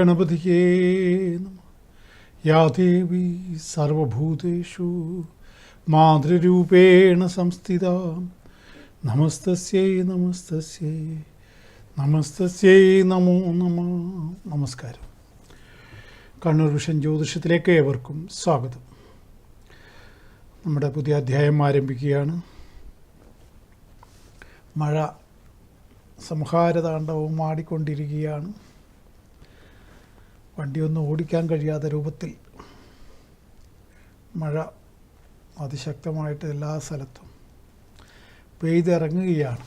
ഗണപതിയേ നമഃ. യാ ദേവി സർവഭൂതേഷു മാതൃരൂപേണ സംസ്ഥിത നമസ്തസ്യൈ നമസ്തസ്യൈ നമസ്തസ്യൈ നമോ നമഃ. നമസ്കാരം. കണ്ണൂർ വിഷൻ ജ്യോതിഷത്തിലേക്ക് ഏവർക്കും സ്വാഗതം. നമ്മുടെ പുതിയ അധ്യായം ആരംഭിക്കുകയാണ്. മഴ സംഹാരതാണ്ഡവവും ആടിക്കൊണ്ടിരിക്കുകയാണ്. വണ്ടിയൊന്നും ഓടിക്കാൻ കഴിയാത്ത രൂപത്തിൽ മഴ അതിശക്തമായിട്ട് എല്ലാ സ്ഥലത്തും പെയ്തിറങ്ങുകയാണ്.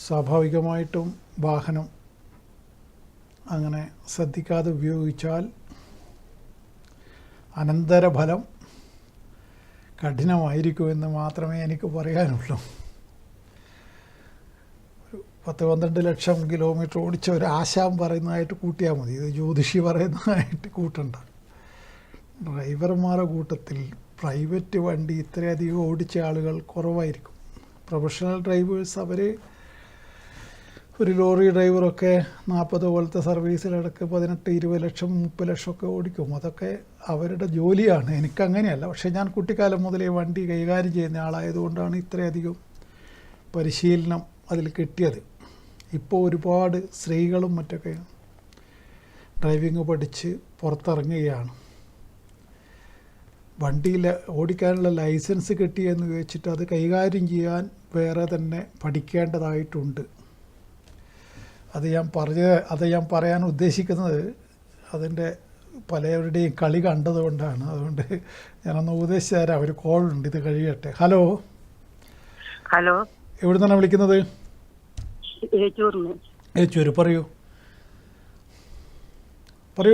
സ്വാഭാവികമായിട്ടും വാഹനം അങ്ങനെ ശ്രദ്ധിക്കാതെ ഉപയോഗിച്ചാൽ അനന്തരഫലം കഠിനമായിരിക്കുമെന്ന് മാത്രമേ എനിക്ക് പറയാനുള്ളൂ. 10-12 ലക്ഷം കിലോമീറ്റർ ഓടിച്ച ഒരു ആശാൻ പറയുന്നതായിട്ട് കൂട്ടിയാൽ മതി. ഇത് ജ്യോതിഷി പറയുന്നതായിട്ട് കൂട്ടണ്ട. ഡ്രൈവർമാരുടെ കൂട്ടത്തിൽ പ്രൈവറ്റ് വണ്ടി ഇത്രയധികം ഓടിച്ച ആളുകൾ കുറവായിരിക്കും. പ്രൊഫഷണൽ ഡ്രൈവേഴ്സ് അവർ ഒരു ലോറി ഡ്രൈവറൊക്കെ 40 പോലത്തെ സർവീസിലിടക്ക് 18-20 ലക്ഷം 30 ലക്ഷമൊക്കെ ഓടിക്കും. അതൊക്കെ അവരുടെ ജോലിയാണ്. എനിക്കങ്ങനെയല്ല. പക്ഷേ ഞാൻ കുട്ടിക്കാലം മുതലേ വണ്ടി കൈകാര്യം ചെയ്യുന്ന ആളായതുകൊണ്ടാണ് ഇത്രയധികം പരിശീലനം അതിൽ കിട്ടിയത്. ഇപ്പോൾ ഒരുപാട് സ്ത്രീകളും മറ്റൊക്കെ ഡ്രൈവിംഗ് പഠിച്ച് പുറത്തിറങ്ങുകയാണ്. വണ്ടിയിൽ ഓടിക്കാനുള്ള ലൈസൻസ് കിട്ടിയെന്ന് വെച്ചിട്ട് അത് കൈകാര്യം ചെയ്യാൻ വേറെ തന്നെ പഠിക്കേണ്ടതായിട്ടുണ്ട്. അത് ഞാൻ പറയാൻ ഉദ്ദേശിക്കുന്നത് അതിൻ്റെ പലരുടെയും കളി കണ്ടതുകൊണ്ടാണ്. അതുകൊണ്ട് ഞാനൊന്ന് ഉപദേശിച്ചു തരാം. ഒരു കോളുണ്ട്, ഇത് കഴിയട്ടെ. ഹലോ. എവിടെ നിന്നാണ് വിളിക്കുന്നത്? ഏച്ചൂര്. പറയൂ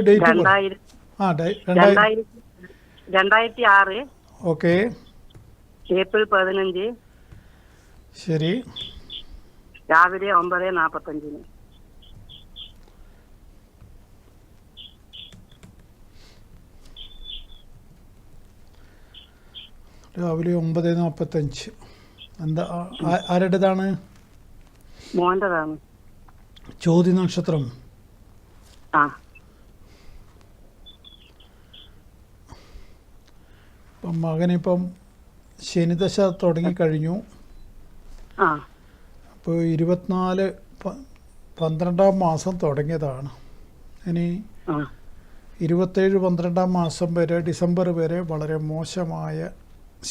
ഡേറ്റ്. 2006 ഓക്കെ, ഏപ്രിൽ 15 ശരി. രാവിലെ 9:45. രാവിലെ 9:45. എന്താ, ആരുടേതാണ്? മോൻ്റെതാണ്. ചോതി നക്ഷത്രം. ഇപ്പം മകനിപ്പം ശനിദശ തുടങ്ങിക്കഴിഞ്ഞു. അപ്പോൾ 24-12 മാസം തുടങ്ങിയതാണ്. ഇനി 27-12 മാസം വരെ, ഡിസംബർ വരെ വളരെ മോശമായ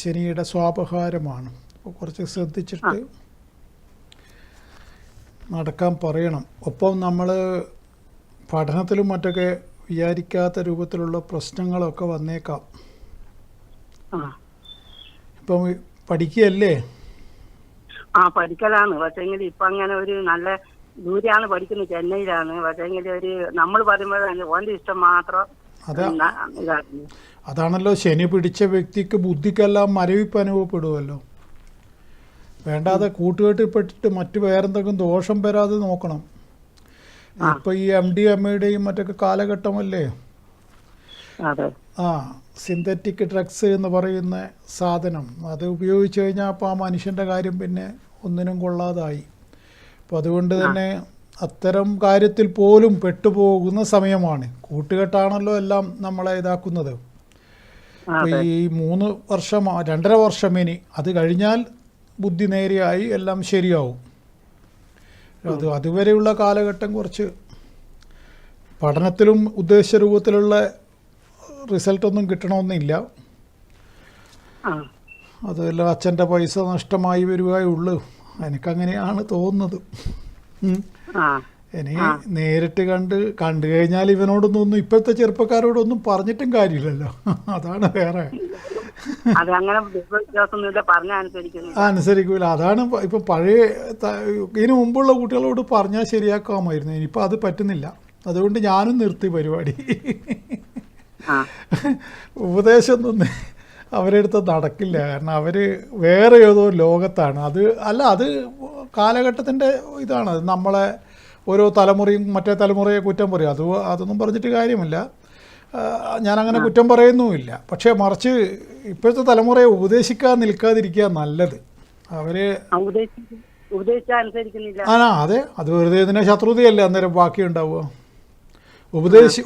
ശനിയുടെ സ്വാപഹാരമാണ്. അപ്പോൾ കുറച്ച് ശ്രദ്ധിച്ചിട്ട് നടക്കാൻ പറയണം. ഒപ്പം നമ്മൾ പഠനത്തിലും മറ്റൊക്കെ വിചാരിക്കാത്ത രൂപത്തിലുള്ള പ്രശ്നങ്ങളൊക്കെ വന്നേക്കാം. ഇപ്പം പഠിക്കുകയല്ലേ? പഠിക്കലാണ്. പക്ഷേങ്കിൽ ഇപ്പം അങ്ങനെ ഒരു നല്ല ദൂരെയാണ് പഠിക്കുന്നത്, ചെന്നൈയിലാണ്. പക്ഷേങ്കിൽ ഒരു നമ്മൾ പറയുമ്പോൾ ഓൻ്റെ ഇഷ്ടം മാത്രം. അതാണല്ലോ ശനി പിടിച്ച വ്യക്തിക്ക് ബുദ്ധിക്കെല്ലാം മരവിപ്പ് അനുഭവപ്പെടുമല്ലോ. വേണ്ടാതെ കൂട്ടുകെട്ടിൽപ്പെട്ടിട്ട് മറ്റു വേറെന്തെങ്കിലും ദോഷം വരാതെ നോക്കണം. ഇപ്പം ഈ MDMAയുടെയും മറ്റൊക്കെ കാലഘട്ടമല്ലേ. സിന്തറ്റിക് ഡ്രഗ്സ് എന്ന് പറയുന്ന സാധനം അത് ഉപയോഗിച്ച് കഴിഞ്ഞാൽ അപ്പോൾ ആ മനുഷ്യൻ്റെ കാര്യം പിന്നെ ഒന്നിനും കൊള്ളാതായി. അപ്പോൾ അതുകൊണ്ട് തന്നെ അത്തരം കാര്യത്തിൽ പോലും പെട്ടുപോകുന്ന സമയമാണ്. കൂട്ടുകെട്ടാണല്ലോ എല്ലാം നമ്മളെ ഇതാക്കുന്നത്. അപ്പോൾ ഈ 3 വർഷം 2.5 വർഷം ഇനി അത് കഴിഞ്ഞാൽ ബുദ്ധി നേരെയായി എല്ലാം ശരിയാവും. അതുവരെയുള്ള കാലഘട്ടം കുറച്ച് പഠനത്തിലും ഉദ്ദേശ രൂപത്തിലുള്ള റിസൾട്ടൊന്നും കിട്ടണമെന്നില്ല. അതെല്ലാം അച്ഛൻ്റെ പൈസ നഷ്ടമായി വരുകയുള്ളൂ. എനിക്കങ്ങനെയാണ് തോന്നുന്നത്. ഇനി നേരിട്ട് കണ്ടു കഴിഞ്ഞാൽ ഇവനോടൊന്നും ഇപ്പോഴത്തെ ചെറുപ്പക്കാരോടൊന്നും പറഞ്ഞിട്ടും കാര്യമില്ലല്ലോ. അതാണ് വേറെ. അനുസരിക്കൂല. അതാണ് ഇപ്പം പഴയ ഇതിനു മുമ്പുള്ള കുട്ടികളോട് പറഞ്ഞാൽ ശരിയാക്കാമായിരുന്നു. ഇനിയിപ്പോൾ അത് പറ്റുന്നില്ല. അതുകൊണ്ട് ഞാനും നിർത്തി പരിപാടി. ഉപദേശമൊന്നും അവരുടെ അടുത്ത് നടക്കില്ല. കാരണം അവർ വേറെ ഏതോ ലോകത്താണ്. അത് കാലഘട്ടത്തിൻ്റെ ഇതാണ്. അത് നമ്മളെ ഓരോ തലമുറയും മറ്റേ തലമുറയെ കുറ്റം പറയും. അതൊന്നും പറഞ്ഞിട്ട് കാര്യമില്ല. ഞാനങ്ങനെ കുറ്റം പറയുന്നുമില്ല. പക്ഷേ മറിച്ച് ഇപ്പോഴത്തെ തലമുറയെ ഉപദേശിക്കാൻ നിൽക്കാതിരിക്കുക നല്ലത്. അവർ ഉപദേശിച്ചാൽ അനുസരിക്കുന്നില്ല. അതെ, അത് വെറുതെ ഇതിനെ ശത്രുതയല്ലേ അന്നേരം ബാക്കിയുണ്ടാവുക.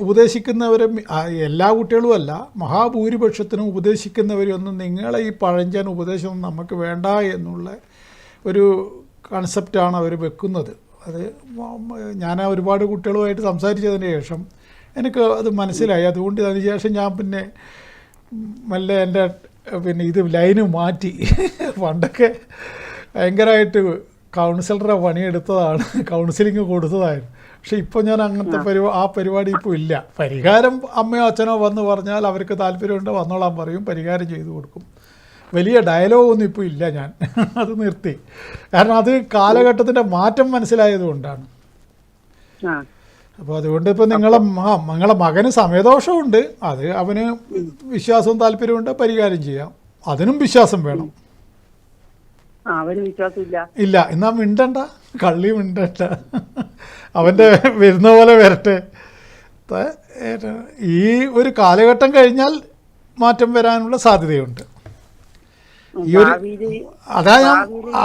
ഉപദേശിക്കുന്നവരെ എല്ലാ കുട്ടികളും അല്ല, മഹാഭൂരിപക്ഷത്തിനും ഉപദേശിക്കുന്നവരൊന്നും നിങ്ങളെ ഈ പഴഞ്ചൻ ഉപദേശമൊന്നും നമുക്ക് വേണ്ട എന്നുള്ള ഒരു കൺസെപ്റ്റാണ് അവർ വെക്കുന്നത്. അത് ഞാൻ ഒരുപാട് കുട്ടികളുമായിട്ട് സംസാരിച്ചതിന് ശേഷം എനിക്ക് അത് മനസ്സിലായി. അതുകൊണ്ട് അതിനുശേഷം ഞാൻ പിന്നെ മെല്ലെ എൻ്റെ ഇത് ലൈന് മാറ്റി. പണ്ടൊക്കെ ഭയങ്കരമായിട്ട് കൗൺസിലറെ പണിയെടുത്തതാണ്, കൗൺസിലിങ് കൊടുത്തതായിരുന്നു. പക്ഷെ ഇപ്പോൾ ഞാൻ അങ്ങനത്തെ ആ പരിപാടി ഇപ്പോൾ ഇല്ല. പരിഹാരം അമ്മയോ അച്ഛനോ വന്ന് പറഞ്ഞാൽ അവർക്ക് താല്പര്യമുണ്ട് വന്നോളാൻ പറയും, പരിഹാരം ചെയ്തു കൊടുക്കും. വലിയ ഡയലോഗൊന്നും ഇപ്പോൾ ഇല്ല, ഞാൻ അത് നിർത്തി. കാരണം അത് കാലഘട്ടത്തിൻ്റെ മാറ്റം മനസ്സിലായതുകൊണ്ടാണ്. അപ്പോൾ അതുകൊണ്ട് ഇപ്പോൾ നിങ്ങളെ മകന് സമയദോഷമുണ്ട്, അത് അവന് വിശ്വാസവും താല്പര്യമുണ്ട്, പരിഹാരം ചെയ്യാം. അതിനും വിശ്വാസം വേണം. ഇല്ല എന്നാ മിണ്ടണ്ട, കള്ളി മിണ്ടണ്ട, അവൻ്റെ വരുന്ന പോലെ വരട്ടെ. ഈ ഒരു കാലഘട്ടം കഴിഞ്ഞാൽ മാറ്റം വരാനുള്ള സാധ്യതയുണ്ട്. ഈ ഒരു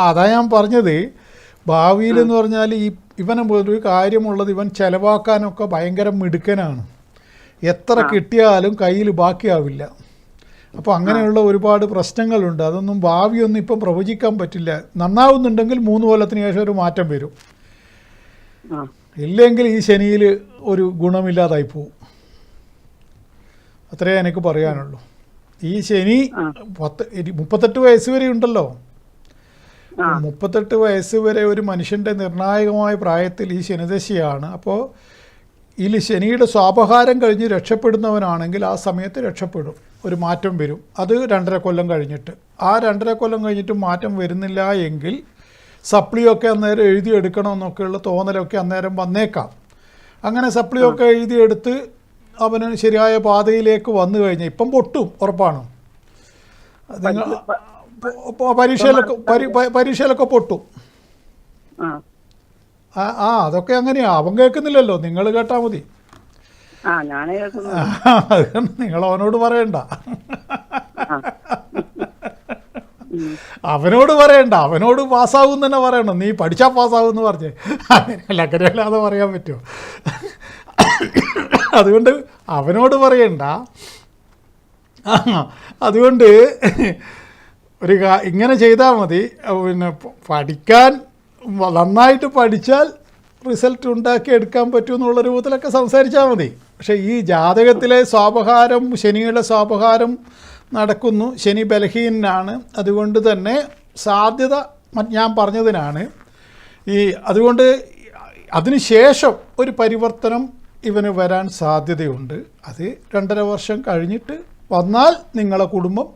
അതാ ഞാൻ പറഞ്ഞത്, ഭാവിയിൽ എന്ന് പറഞ്ഞാൽ ഇവനെ ഒരു കാര്യമുള്ളത്, ഇവൻ ചിലവാക്കാനൊക്കെ ഭയങ്കര മിടുക്കനാണ്. എത്ര കിട്ടിയാലും കയ്യിൽ ബാക്കിയാവില്ല. അപ്പോൾ അങ്ങനെയുള്ള ഒരുപാട് പ്രശ്നങ്ങളുണ്ട്. അതൊന്നും ഭാവിയൊന്നും ഇപ്പം പ്രവചിക്കാൻ പറ്റില്ല. നന്നാവുന്നുണ്ടെങ്കിൽ 3 കൊല്ലത്തിന് ശേഷം ഒരു മാറ്റം വരും, ഇല്ലെങ്കിൽ ഈ ശനിയിൽ ഒരു ഗുണമില്ലാതായി പോവും. അത്രയേ എനിക്ക് പറയാനുള്ളൂ. ഈ ശനി 38 വയസ്സ് വരെ ഉണ്ടല്ലോ. 38 വയസ്സ് വരെ ഒരു മനുഷ്യൻ്റെ നിർണായകമായ പ്രായത്തിൽ ഈ ശനിദശയാണ്. അപ്പോൾ ഈ ശനിയുടെ സ്വാപഹാരം കഴിഞ്ഞ് രക്ഷപ്പെടുന്നവനാണെങ്കിൽ ആ സമയത്ത് രക്ഷപ്പെടും, ഒരു മാറ്റം വരും. അത് 2.5 കൊല്ലം കഴിഞ്ഞിട്ട്. ആ 2.5 കൊല്ലം കഴിഞ്ഞിട്ട് മാറ്റം വരുന്നില്ല എങ്കിൽ സപ്ലിയൊക്കെ അന്നേരം എഴുതിയെടുക്കണമെന്നൊക്കെയുള്ള തോന്നലൊക്കെ അന്നേരം വന്നേക്കാം. അങ്ങനെ സപ്ലിയൊക്കെ എഴുതിയെടുത്ത് അവന് ശരിയായ പാതയിലേക്ക് വന്നു കഴിഞ്ഞാൽ ഇപ്പം പൊട്ടും, ഉറപ്പാണ്. നിങ്ങൾ പരീക്ഷയിലൊക്കെ പൊട്ടും. അതൊക്കെ അങ്ങനെയാ. അവൻ കേൾക്കുന്നില്ലല്ലോ, നിങ്ങൾ കേട്ടാൽ മതി. നിങ്ങൾ അവനോട് പറയണ്ട, അവനോട് പാസ്സാവും തന്നെ പറയണം. നീ പഠിച്ചാൽ പാസ്സാവും എന്ന് പറഞ്ഞേ, അങ്ങനെയല്ലാതെ പറയാൻ പറ്റുമോ? അതുകൊണ്ട് അവനോട് പറയണ്ട. അതുകൊണ്ട് ഇങ്ങനെ ചെയ്താൽ മതി. പിന്നെ നന്നായിട്ട് പഠിച്ചാൽ റിസൾട്ട് ഉണ്ടാക്കി എടുക്കാൻ പറ്റുമെന്നുള്ള രൂപത്തിലൊക്കെ സംസാരിച്ചാൽ മതി. പക്ഷേ ഈ ജാതകത്തിലെ സ്വാപഹാരം, ശനിയുടെ സ്വാപഹാരം നടക്കുന്നു. ശനി ബലഹീനാണ്. അതുകൊണ്ട് തന്നെ സാധ്യത ഞാൻ പറഞ്ഞതിനാണ്. അതുകൊണ്ട് അതിന് ശേഷം ഒരു പരിവർത്തനം ഇവന് വരാൻ സാധ്യതയുണ്ട്. അത് 2.5 വർഷം കഴിഞ്ഞിട്ട് വന്നാൽ നിങ്ങളെ കുടുംബം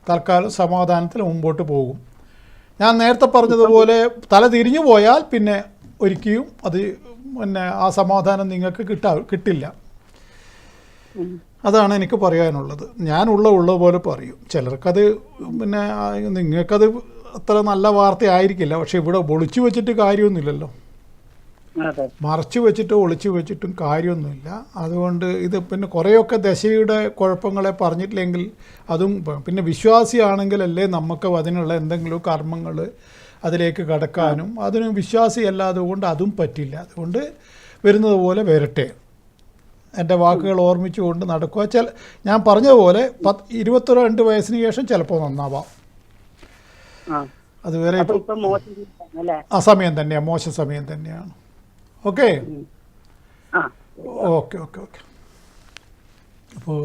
തൽക്കാലം സമാധാനത്തിൽ മുമ്പോട്ട് പോകും. ഞാൻ നേരത്തെ പറഞ്ഞതുപോലെ തല തിരിഞ്ഞു പോയാൽ പിന്നെ ഒരിക്കലും അത് ആ സമാധാനം നിങ്ങൾക്ക് കിട്ടില്ല. അതാണ് എനിക്ക് പറയാനുള്ളത്. ഞാൻ ഉള്ള പോലെ പറയും. ചിലർക്കത് നിങ്ങൾക്കത് അത്ര നല്ല വാർത്ത ആയിരിക്കില്ല. പക്ഷെ ഇവിടെ ഒളിച്ചു വെച്ചിട്ട് കാര്യമൊന്നുമില്ലല്ലോ, മറച്ചു വെച്ചിട്ടോ ഒളിച്ചു വെച്ചിട്ടും കാര്യമൊന്നുമില്ല. അതുകൊണ്ട് ഇത് പിന്നെ കുറേയൊക്കെ ദശയുടെ കുഴപ്പങ്ങളെ പറഞ്ഞിട്ടില്ലെങ്കിൽ അതും പിന്നെ വിശ്വാസിയാണെങ്കിലല്ലേ നമുക്ക് അതിനുള്ള എന്തെങ്കിലും കർമ്മങ്ങൾ അതിലേക്ക് കടക്കാനും. അതിന് വിശ്വാസിയല്ലാതെ കൊണ്ട് അതും പറ്റില്ല. അതുകൊണ്ട് വരുന്നത് പോലെ വരട്ടെ. എൻ്റെ വാക്കുകൾ ഓർമ്മിച്ചുകൊണ്ട് നടക്കുക. ഞാൻ പറഞ്ഞതുപോലെ 22 വയസ്സിന് ശേഷം ചിലപ്പോൾ നന്നാവാം. അതുവരെ ആ സമയം തന്നെയാണ്, മോശം സമയം തന്നെയാണ്. ഓക്കെ ഓക്കെ ഓക്കെ ഓക്കെ അപ്പോൾ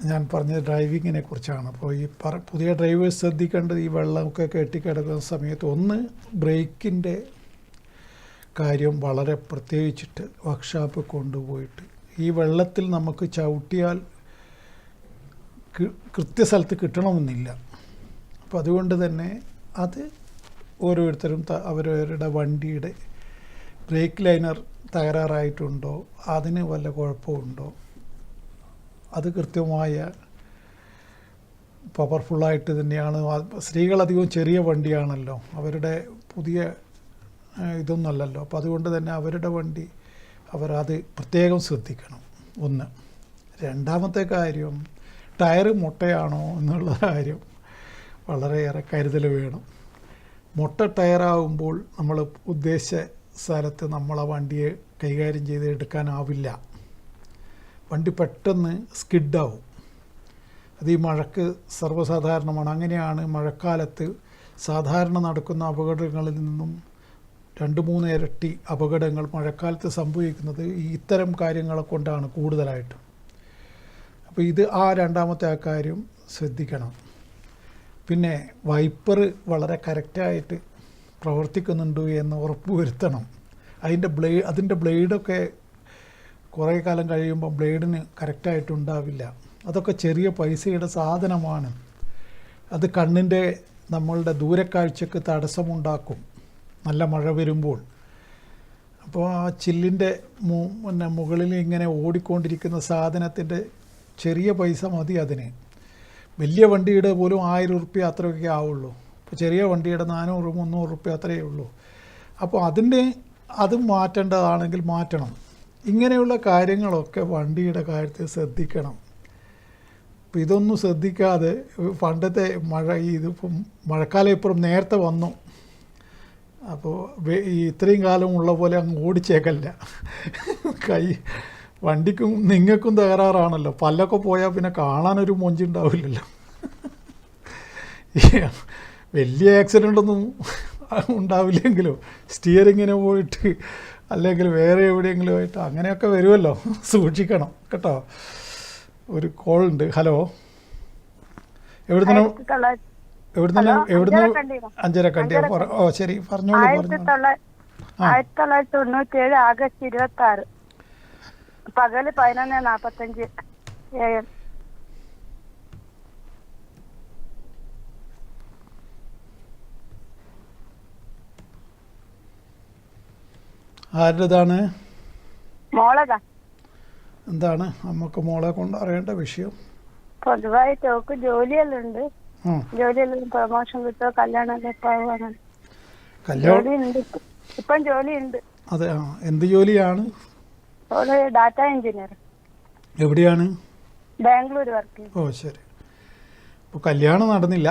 ഞാൻ പറഞ്ഞത് ഡ്രൈവിങ്ങിനെ കുറിച്ചാണ്. അപ്പോൾ ഈ പുതിയ ഡ്രൈവേഴ്സ് ശ്രദ്ധിക്കേണ്ടത് ഈ വെള്ളമൊക്കെ കെട്ടിക്കിടക്കുന്ന സമയത്ത് ബ്രേക്കിൻ്റെ കാര്യം വളരെ പ്രത്യേകിച്ചിട്ട് വർക്ക്ഷോപ്പ് കൊണ്ടുപോയിട്ട് ഈ വെള്ളത്തിൽ നമുക്ക് ചവിട്ടിയാൽ കൃത്യസ്ഥലത്ത് കിട്ടണമെന്നില്ല. അപ്പോൾ അതുകൊണ്ട് തന്നെ അത് ഓരോരുത്തരും അവരവരുടെ വണ്ടിയുടെ ബ്രേക്ക് ലൈനർ തകരാറായിട്ടുണ്ടോ, അതിന് വല്ല കുഴപ്പമുണ്ടോ, അത് കൃത്യമായ പവർഫുള്ളായിട്ട് തന്നെയാണ്. സ്ത്രീകളധികവും ചെറിയ വണ്ടിയാണല്ലോ, അവരുടെ പുതിയ ഇതൊന്നുമല്ലല്ലോ. അപ്പോൾ അതുകൊണ്ട് തന്നെ അവരുടെ വണ്ടി അവരത് പ്രത്യേകം ശ്രദ്ധിക്കണം. ഒന്ന്. രണ്ടാമത്തെ കാര്യം, ടയർ മുട്ടയാണോ എന്നുള്ള കാര്യം വളരെയേറെ കരുതൽ വേണം. മൊട്ട ടയറാകുമ്പോൾ നമ്മൾ ഉദ്ദേശിച്ച സ്ഥലത്ത് നമ്മളെ വണ്ടിയെ കൈകാര്യം ചെയ്ത് എടുക്കാനാവില്ല. വണ്ടി പെട്ടെന്ന് സ്കിഡാവും. അത് ഈ മഴക്ക് സർവ്വസാധാരണമാണ്. അങ്ങനെയാണ് മഴക്കാലത്ത് സാധാരണ നടക്കുന്ന അപകടങ്ങളിൽ നിന്നും 2-3 ഇരട്ടി അപകടങ്ങൾ മഴക്കാലത്ത് സംഭവിക്കുന്നത് ഈ ഇത്തരം കാര്യങ്ങളെ കൊണ്ടാണ് കൂടുതലായിട്ടും. അപ്പോൾ ഇത് രണ്ടാമത്തെ കാര്യം ശ്രദ്ധിക്കണം. പിന്നെ വൈപ്പർ വളരെ കറക്റ്റായിട്ട് പ്രവർത്തിക്കുന്നുണ്ട് എന്ന് ഉറപ്പ് വരുത്തണം. അതിൻ്റെ ബ്ലേഡൊക്കെ കുറേ കാലം കഴിയുമ്പോൾ ബ്ലേഡിന് കറക്റ്റായിട്ടുണ്ടാവില്ല. അതൊക്കെ ചെറിയ പൈസയുടെ സാധനമാണ്. അത് കണ്ണിൻ്റെ നമ്മളുടെ ദൂരക്കാഴ്ചക്ക് തടസ്സമുണ്ടാക്കും നല്ല മഴ വരുമ്പോൾ. അപ്പോൾ ആ ചില്ലിൻ്റെ മുകളിൽ ഇങ്ങനെ ഓടിക്കൊണ്ടിരിക്കുന്ന സാധനത്തിൻ്റെ ചെറിയ പൈസ മതി അതിന്. വലിയ വണ്ടിയുടെ പോലും 1000 ഉറുപ്പ്യ അത്രയൊക്കെ ആവുള്ളൂ. അപ്പോൾ ചെറിയ വണ്ടിയുടെ 400-300 ഉറുപ്പ്യ അത്രയേ ഉള്ളൂ. അപ്പോൾ അത് മാറ്റേണ്ടതാണെങ്കിൽ മാറ്റണം. ഇങ്ങനെയുള്ള കാര്യങ്ങളൊക്കെ വണ്ടിയുടെ കാര്യത്തിൽ ശ്രദ്ധിക്കണം. അപ്പോൾ ഇതൊന്നും ശ്രദ്ധിക്കാതെ പണ്ടത്തെ ഇതിപ്പം മഴക്കാലം ഇപ്പുറം നേരത്തെ വന്നു. അപ്പോൾ ഇത്രയും കാലം ഉള്ള പോലെ അങ്ങ് ഓടിച്ചേക്കല്ല. വണ്ടിക്കും നിങ്ങൾക്കും തകരാറാണല്ലോ. പല്ലൊക്കെ പോയാൽ പിന്നെ കാണാനൊരു മൊഞ്ചുണ്ടാവില്ലല്ലോ. വലിയ ആക്സിഡൻ്റൊന്നും ഉണ്ടാവില്ലെങ്കിലും സ്റ്റിയറിങ്ങിന് പോയിട്ട് അല്ലെങ്കിൽ വേറെ എവിടെയെങ്കിലും ആയിട്ട് അങ്ങനെയൊക്കെ വരുമല്ലോ. സൂക്ഷിക്കണം കേട്ടോ. ഒരു കോൾ ഉണ്ട്. ഹലോ, എവിടുന്ന് 5:30 കണ്ടിയാ? ഓ ശരി, പറഞ്ഞോളൂ. 1997 ആഗസ്റ്റ് 26 പകല് 11:45 AM. ആരുടേതാണ്? മോളതാ. എന്താണ് നമുക്ക് മോളെ കൊണ്ട് അറിയേണ്ട വിഷയം? പൊതുവായിട്ട് അവർക്ക് ജോലിയെല്ലാം ഉണ്ട്. ജോലിയെല്ലാം പ്രൊമോഷൻ കിട്ടുമോ, കല്യാണം എപ്പോഴാണ്? ജോലിയുണ്ട്, ഇപ്പം ജോലിയുണ്ട്. അതെ. എന്ത് ജോലിയാണ്? അവള് ഡാറ്റ എഞ്ചിനീയർ. എവിടെയാണ്? ബാംഗ്ലൂർ വർക്ക് ചെയ്യും. ഓ ശരി. അപ്പോൾ കല്യാണം നടന്നില്ല?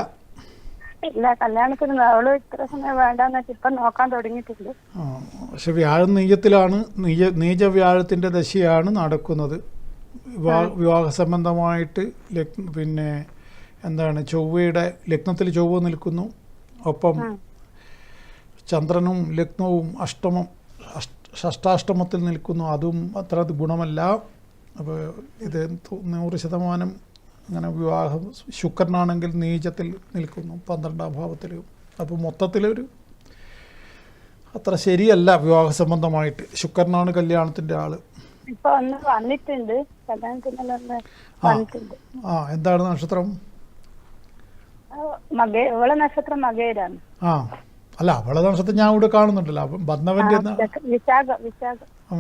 ഇല്ല, കല്യാണത്തിന് അവള് ഇത്ര സമയം വേണ്ടെന്ന് വെച്ചാൽ ഇപ്പം നോക്കാൻ തുടങ്ങിയിട്ടുണ്ട്. പക്ഷെ വ്യാഴം നീചത്തിലാണ്. നീച വ്യാഴത്തിൻ്റെ ദശയാണ് നടക്കുന്നത്. വിവാഹ സംബന്ധമായിട്ട് പിന്നെ എന്താണ്, ചൊവ്വയുടെ ലഗ്നത്തിൽ ചൊവ്വ നിൽക്കുന്നു. ഒപ്പം ചന്ദ്രനും ലഗ്നവും ഷഷ്ടാഷ്ടമത്തിൽ നിൽക്കുന്നു. അതും അത്ര ഗുണമല്ല. അപ്പോൾ ഇത് 100% അങ്ങനെ വിവാഹം. ശുക്രനാണെങ്കിൽ നീചത്തിൽ നിൽക്കുന്നു 12ാം ഭാവത്തിൽ. അപ്പോൾ മൊത്തത്തിലൊരു അത്ര ശരിയല്ല വിവാഹ സംബന്ധമായിട്ട്. ശുക്രനാണ് കല്യാണത്തിൻ്റെ ആള്. എന്താണ് നക്ഷത്രം? നക്ഷത്രം. അല്ല, അവളെ നക്ഷത്രം ഞാൻ ഇവിടെ കാണുന്നുണ്ടല്ലോ. അപ്പം ബന്ധവന്റെ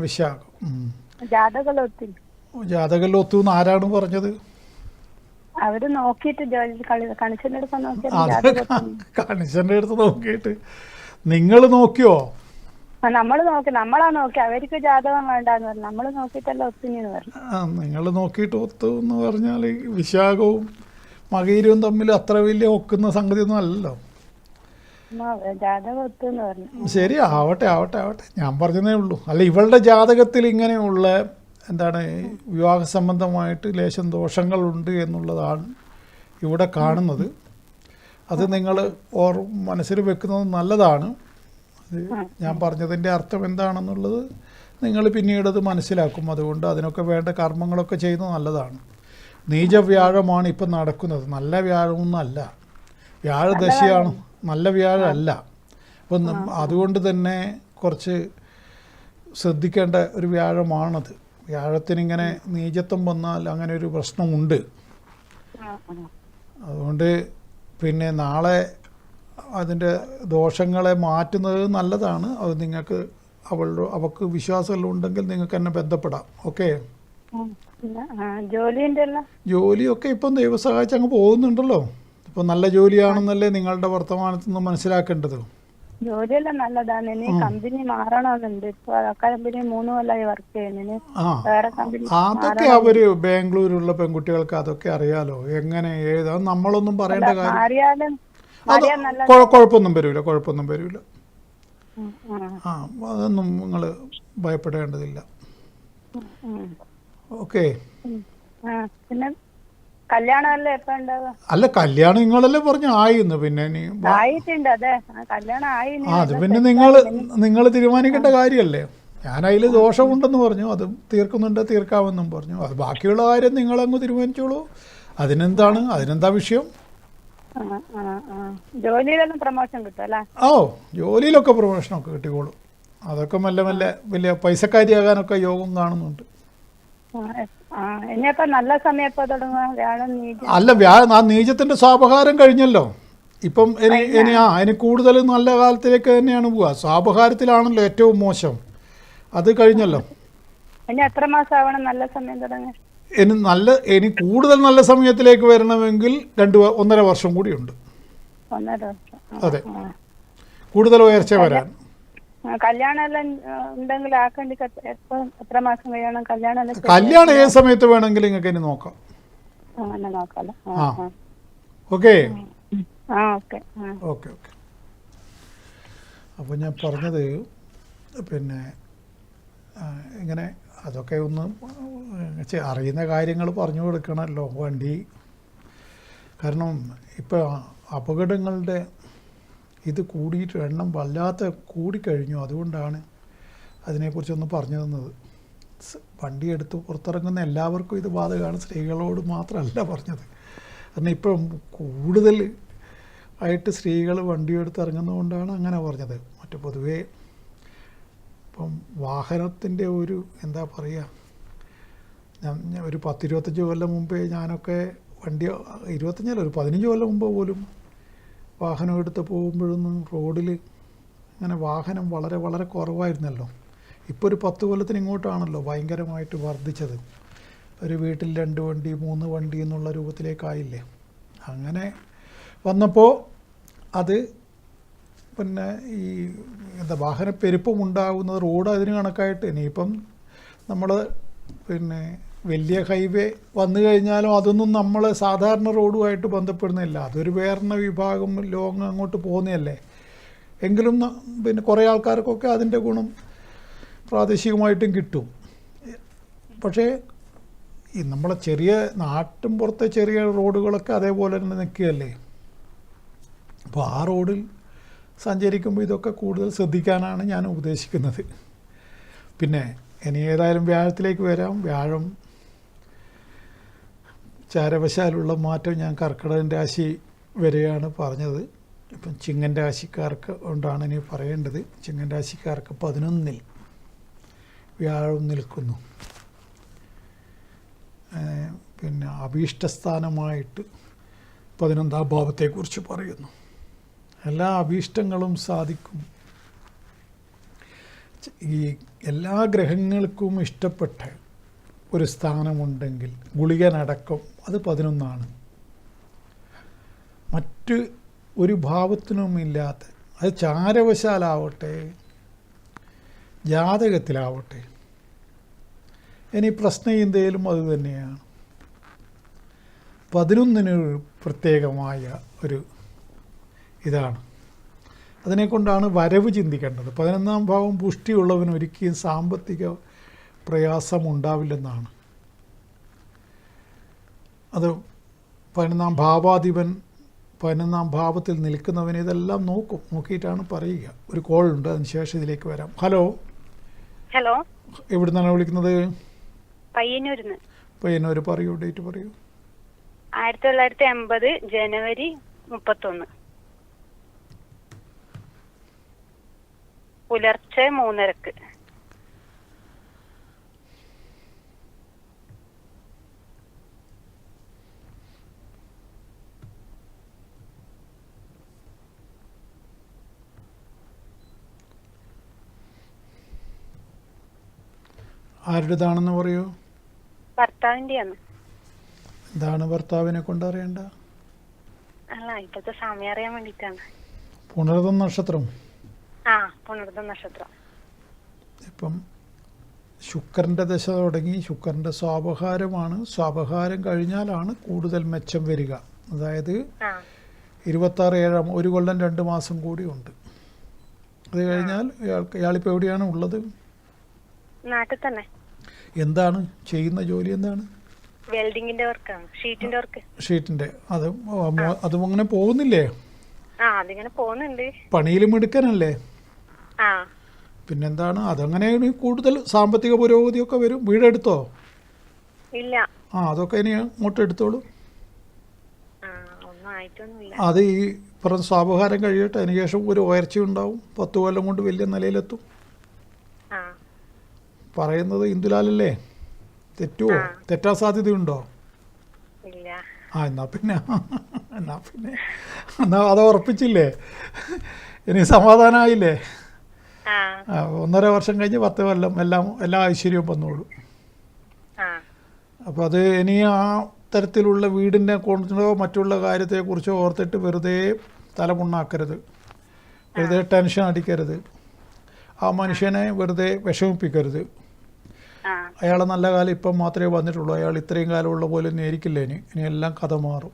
വിശാഖം. ജാതകത്തിൽ ഒത്തു എന്ന് ആരാണ് പറഞ്ഞത്? അവര് നോക്കിയിട്ട് കണിശന്റെ അടുത്ത് നോക്കിയിട്ട് നിങ്ങൾ നോക്കിയോ? നമ്മള് നോക്കി, നമ്മളാ നോക്കി. അവർക്ക് ജാതകം വേണ്ടെന്ന് പറഞ്ഞു. നമ്മള് നോക്കിയിട്ടല്ല ഒത്തുനിന്ന് പറഞ്ഞു. നിങ്ങൾ നോക്കിയിട്ട് ഒത്തു എന്ന് പറഞ്ഞാൽ വിശാഖവും മകയിരവും തമ്മിൽ അത്ര വലിയ ഒക്കുന്ന സംഗതിയൊന്നും അല്ലല്ലോ. ജാതകം ഒത്തുന്ന് പറഞ്ഞു. ശരി, ആവട്ടെ. ഞാൻ പറഞ്ഞതേ ഉള്ളൂ. അല്ല, ഇവളുടെ ജാതകത്തിൽ ഇങ്ങനെയുള്ള എന്താണ് വിവാഹ സംബന്ധമായിട്ട് ലേശം ദോഷങ്ങളുണ്ട് എന്നുള്ളതാണ് ഇവിടെ കാണുന്നത്. അത് നിങ്ങൾ മനസ്സിൽ വെക്കുന്നത് നല്ലതാണ്. ഞാൻ പറഞ്ഞതിൻ്റെ അർത്ഥം എന്താണെന്നുള്ളത് നിങ്ങൾ പിന്നീട് അത് മനസ്സിലാക്കും. അതുകൊണ്ട് അതിനൊക്കെ വേണ്ട കർമ്മങ്ങളൊക്കെ ചെയ്യുന്നത് നല്ലതാണ്. നീചവ്യാഴമാണ് ഇപ്പം നടക്കുന്നത്. നല്ല വ്യാഴമൊന്നുമല്ല, വ്യാഴദശയാണ്, നല്ല വ്യാഴമല്ല. അപ്പം അതുകൊണ്ട് തന്നെ കുറച്ച് ശ്രദ്ധിക്കേണ്ട ഒരു വ്യാഴമാണത്. വ്യാഴത്തിനിങ്ങനെ നീചത്വം വന്നാൽ അങ്ങനെ ഒരു പ്രശ്നമുണ്ട്. അതുകൊണ്ട് പിന്നെ നാളെ അതിൻ്റെ ദോഷങ്ങളെ മാറ്റുന്നത് നല്ലതാണ്. അത് നിങ്ങൾക്ക് അവൾക്ക് വിശ്വാസമെല്ലാം ഉണ്ടെങ്കിൽ നിങ്ങൾക്ക് എന്നെ ബന്ധപ്പെടാം. ഓക്കെ. ജോലിയൊക്കെ ഇപ്പം ദൈവം സഹായിച്ച് അങ്ങ് പോകുന്നുണ്ടല്ലോ. ഇപ്പം നല്ല ജോലിയാണെന്നല്ലേ നിങ്ങളുടെ വർത്തമാനത്തിൽ നിന്ന് മനസ്സിലാക്കേണ്ടത്. ജോലിയെല്ലാം നല്ലതാണ്. ഇനി കമ്പനി മാറണമെന്നുണ്ട്. ഇപ്പൊ കമ്പനി 3 കൊല്ലമായി വർക്ക് ചെയ്യുന്നതിന്. അതൊക്കെ അവര് ബാംഗ്ലൂരുള്ള പെൺകുട്ടികൾക്ക് അതൊക്കെ അറിയാലോ, എങ്ങനെ ഏതാ നമ്മളൊന്നും പറയേണ്ട കാര്യം. മാറിയാൽ നല്ല കുഴപ്പമൊന്നും വരില്ല. ഉം, ഉം, ആ അതൊന്നും നിങ്ങൾ ഭയപ്പെടേണ്ടതില്ല. ഉം. ഓക്കെ. പിന്നെ കല്യാണമല്ലേ എപ്പ ഉണ്ടാവുക? അല്ല, കല്യാണം നിങ്ങളല്ലേ പറഞ്ഞു ആയിന്ന്. പിന്നെ ഇനി ആയിട്ടുണ്ട്, അതെ കല്യാണം ആയി. ഇനി അത് എല്ലാം പിന്നെ set ആയി. നിങ്ങൾ തീരുമാനിക്കേണ്ട കാര്യമല്ലേ. ഞാൻ അതിൽ ദോഷമുണ്ടെന്ന് പറഞ്ഞു, അത് തീർക്കുന്നുണ്ട് തീർക്കാമെന്നും പറഞ്ഞു. അത് ബാക്കിയുള്ള കാര്യം നിങ്ങളങ്ങ് തീരുമാനിച്ചോളൂ. അതിനെന്താ വിഷയം? ജോലിയിലെല്ലാം പ്രൊമോഷൻ കിട്ടും അല്ലേ? ജോലിയിലൊക്കെ പ്രൊമോഷനൊക്കെ കിട്ടിക്കോളും. അതൊക്കെ മെല്ലെ മെല്ലെ വലിയ പൈസക്കാരിയാകാനൊക്കെ യോഗം കാണുന്നുണ്ട്. ഇനിയപ്പോ നല്ല സമയം എപ്പോ തുടങ്ങുക? വ്യാഴം നീചം. അല്ല, ആ നീചത്തിന്റെ സ്വാപഹാരം കഴിഞ്ഞല്ലോ. ഇപ്പം ഇനി കൂടുതൽ നല്ല കാലത്തിലേക്ക് തന്നെയാണ് പോവുക. സ്വാപഹാരത്തിലാണല്ലോ ഏറ്റവും മോശം. അത് കഴിഞ്ഞല്ലോ. ഇനി എത്ര മാസം ആവണം നല്ല സമയം തുടങ്ങാൻ? ഇനി കൂടുതൽ നല്ല സമയത്തിലേക്ക് വരണമെങ്കിൽ 1.5 വർഷം കൂടിയുണ്ട്. 1.5 വർഷം. അതെ, കൂടുതൽ ഉയർച്ച വരാൻ. കല്യാണം എല്ലാം ഉണ്ടെങ്കിൽ ആക്കണ്ടി എത്ര മാസം കഴിയണം കല്യാണം? കല്യാണം ഏത് സമയത്ത് വേണമെങ്കിലും നിങ്ങൾക്ക് ഇനി നോക്കാം. അങ്ങനെ നോക്കാലോ. ഓക്കെ. ഓക്കെ. അപ്പോൾ ഞാൻ പറഞ്ഞത് പിന്നെ ഇങ്ങനെ അതൊക്കെ ഒന്ന് അറിയുന്ന കാര്യങ്ങൾ പറഞ്ഞു കൊടുക്കണമല്ലോ. വണ്ടി കാരണം ഇപ്പോൾ അപകടങ്ങളുടെ ഇത് കൂടിയിട്ട് എണ്ണം വല്ലാത്ത കൂടിക്കഴിഞ്ഞു. അതുകൊണ്ടാണ് അതിനെക്കുറിച്ചൊന്ന് പറഞ്ഞു തന്നത്. വണ്ടി എടുത്ത് പുറത്തിറങ്ങുന്ന എല്ലാവർക്കും ഇത് ബാധകമാണ്, സ്ത്രീകളോട് മാത്രമല്ല പറഞ്ഞത്. കാരണം ഇപ്പം കൂടുതൽ ആയിട്ട് സ്ത്രീകൾ വണ്ടി എടുത്ത് ഇറങ്ങുന്നതുകൊണ്ടാണ് അങ്ങനെ പറഞ്ഞത്. മറ്റു പൊതുവേ ഇപ്പം വാഹനത്തിൻ്റെ ഒരു എന്താ പറയുക, ഒരു 10-25 കൊല്ലം മുമ്പേ ഞാനൊക്കെ വണ്ടി 25 ഒരു 15 കൊല്ലം മുമ്പ് പോലും വാഹനം എടുത്ത് പോകുമ്പോഴൊന്നും റോഡിൽ അങ്ങനെ വാഹനം വളരെ വളരെ കുറവായിരുന്നല്ലോ. ഇപ്പോൾ ഒരു 10 കൊല്ലത്തിന് ഇങ്ങോട്ടാണല്ലോ ഭയങ്കരമായിട്ട് വർദ്ധിച്ചത്. ഒരു വീട്ടിൽ 2 വണ്ടി 3 വണ്ടി എന്നുള്ള രൂപത്തിലേക്കായില്ലേ. അങ്ങനെ വന്നപ്പോൾ അത് പിന്നെ ഈ വാഹനപ്പെരുപ്പം ഉണ്ടാകുന്നത് റോഡ് അതിന് കണക്കായിട്ട്. ഇനിയിപ്പം നമ്മൾ പിന്നെ വലിയ ഹൈവേ വന്നു കഴിഞ്ഞാലും അതൊന്നും നമ്മൾ സാധാരണ റോഡുമായിട്ട് ബന്ധപ്പെടുന്നില്ല. അതൊരു വേറെ വിഭാഗം ലോങ് അങ്ങോട്ട് പോകുന്നതല്ലേ. എങ്കിലും പിന്നെ കുറേ ആൾക്കാർക്കൊക്കെ അതിൻ്റെ ഗുണം പ്രാദേശികമായിട്ടും കിട്ടും. പക്ഷേ ഈ നമ്മളെ ചെറിയ നാട്ടും പുറത്തെ ചെറിയ റോഡുകളൊക്കെ അതേപോലെ തന്നെ നിൽക്കുകയല്ലേ. അപ്പോൾ ആ റോഡിൽ സഞ്ചരിക്കുമ്പോൾ ഇതൊക്കെ കൂടുതൽ ശ്രദ്ധിക്കാനാണ് ഞാൻ ഉദ്ദേശിക്കുന്നത്. പിന്നെ ഇനി ഏതായാലും വ്യാഴത്തിലേക്ക് വരാം. വ്യാഴം ചാരവശാലുള്ള മാറ്റം ഞാൻ കർക്കിടകൻ രാശി വരെയാണ് പറഞ്ഞത്. ഇപ്പം ചിങ്ങൻ രാശിക്കാർക്ക് കൊണ്ടാണ് ഇനി പറയേണ്ടത്. ചിങ്ങൻ രാശിക്കാർക്ക് 11-ൽ വ്യാഴം നിൽക്കുന്നു. പിന്നെ അഭീഷ്ടസ്ഥാനമായിട്ട് 11-ാം ഭാവത്തെക്കുറിച്ച് പറയുന്നു. എല്ലാ അഭീഷ്ടങ്ങളും സാധിക്കും. ഈ എല്ലാ ഗ്രഹങ്ങൾക്കും ഇഷ്ടപ്പെട്ട ഒരു സ്ഥാനമുണ്ടെങ്കിൽ ഗുളികനടക്കം അത് 11-ആണ്. മറ്റ് ഒരു ഭാവത്തിനുമില്ലാത്ത, അത് ചാരവശാലാവട്ടെ ജാതകത്തിലാവട്ടെ, ഇനി പ്രശ്നചിന്തയിലും അത് തന്നെയാണ്. 11-ന് പ്രത്യേകമായ ഒരു ഇതാണ്. അതിനെക്കൊണ്ടാണ് വരവ് ചിന്തിക്കേണ്ടത്. 11-ാം ഭാവം പുഷ്ടിയുള്ളവന് ഒരിക്കലും സാമ്പത്തിക പ്രയാസമുണ്ടാവില്ലെന്നാണ്. അത് 11-ാം ഭാവാധിപൻ 11-ാം ഭാവത്തിൽ നിൽക്കുന്നവന് ഇതെല്ലാം നോക്കിയിട്ടാണ് പറയുക. ഒരു കോൾ ഉണ്ട്, അതിനുശേഷം ഇതിലേക്ക് വരാം. ഹലോ. എവിടുന്നാണ് വിളിക്കുന്നത്? പയ്യന്നൂർ. പറയൂ, ഡേറ്റ് പറയൂ. 1980 ജനുവരി 31 പുലർച്ചെ 3:30. ആരുടേതാണെന്ന് പറയൂ. ഭർത്താവിന്റെയാണ്. എന്താണ് ഭർത്താവിനെ കൊണ്ടറിയണ്ട? അല്ല, ഇപ്പോഴത്തെ സമയം അറിയാൻ വേണ്ടിട്ടാണ്. പുണർതം നക്ഷത്രം. പുണർതം നക്ഷത്രം. ഇപ്പം ശുക്രൻ്റെ ദശ തുടങ്ങി. ശുക്രൻ്റെ സ്വാപഹാരമാണ്. സ്വാപഹാരം കഴിഞ്ഞാലാണ് കൂടുതൽ മെച്ചം വരിക. അതായത് 26 1 കൊല്ലം 2 മാസം കൂടി ഉണ്ട്. അത് കഴിഞ്ഞാൽ ഇയാളിപ്പോൾ എവിടെയാണ് ഉള്ളത്? നാട്ടിൽ തന്നെ. എന്താണ് ചെയ്യുന്ന ജോലി? എന്താണ്? വെൽഡിങ്ങിന്റെ വർക്കാണ്, ഷീറ്റിന്റെ വർക്ക്. ഷീറ്റിന്റെ. അതും അങ്ങനെ പോകുന്നില്ലേ? അതിങ്ങനെ പോകുന്നുണ്ട്. പണിയിലും എടുക്കാനല്ലേ? പിന്നെന്താണ്, അതങ്ങനെയാണ് കൂടുതൽ സാമ്പത്തിക പുരോഗതിയൊക്കെ വരും. വീടെടുത്തോ? ഇല്ല. അതൊക്കെ ഇനി അങ്ങോട്ട് എടുത്തോളൂ. ഒന്നും ആയിട്ടൊന്നുമില്ല. അത് ഈ പറഞ്ഞ സ്വാപഹാരം കഴിയട്ടെ, അതിനുശേഷം ഒരു ഉയർച്ച ഉണ്ടാവും. 10 കൊല്ലം കൊണ്ട് വലിയ നിലയിലെത്തും. പറയുന്നത് ഇന്ദുലാലല്ലേ? തെറ്റുവോ? തെറ്റാൻ സാധ്യതയുണ്ടോ? എന്നാ പിന്നെ അത് ഉറപ്പിച്ചില്ലേ? ഇനി സമാധാനമായില്ലേ? 1.5 വർഷം കഴിഞ്ഞ് 10 കൊല്ലം എല്ലാ ഐശ്വര്യവും വന്നോളൂ. അപ്പോൾ അത് ഇനി ആ തരത്തിലുള്ള വീടിനെ കൊണ്ടോ മറ്റുള്ള കാര്യത്തെക്കുറിച്ചോ ഓർത്തിട്ട് വെറുതെ തലമുണ്ണാക്കരുത്, വെറുതെ ടെൻഷൻ അടിക്കരുത്, ആ മനുഷ്യനെ വെറുതെ വിഷമിപ്പിക്കരുത്. അയാളെ നല്ല കാലം ഇപ്പം മാത്രമേ വന്നിട്ടുള്ളൂ. അയാൾ ഇത്രയും കാലമുള്ള പോലെ ഒന്നും ആയിരിക്കില്ല. ഇനി എല്ലാം കഥ മാറും.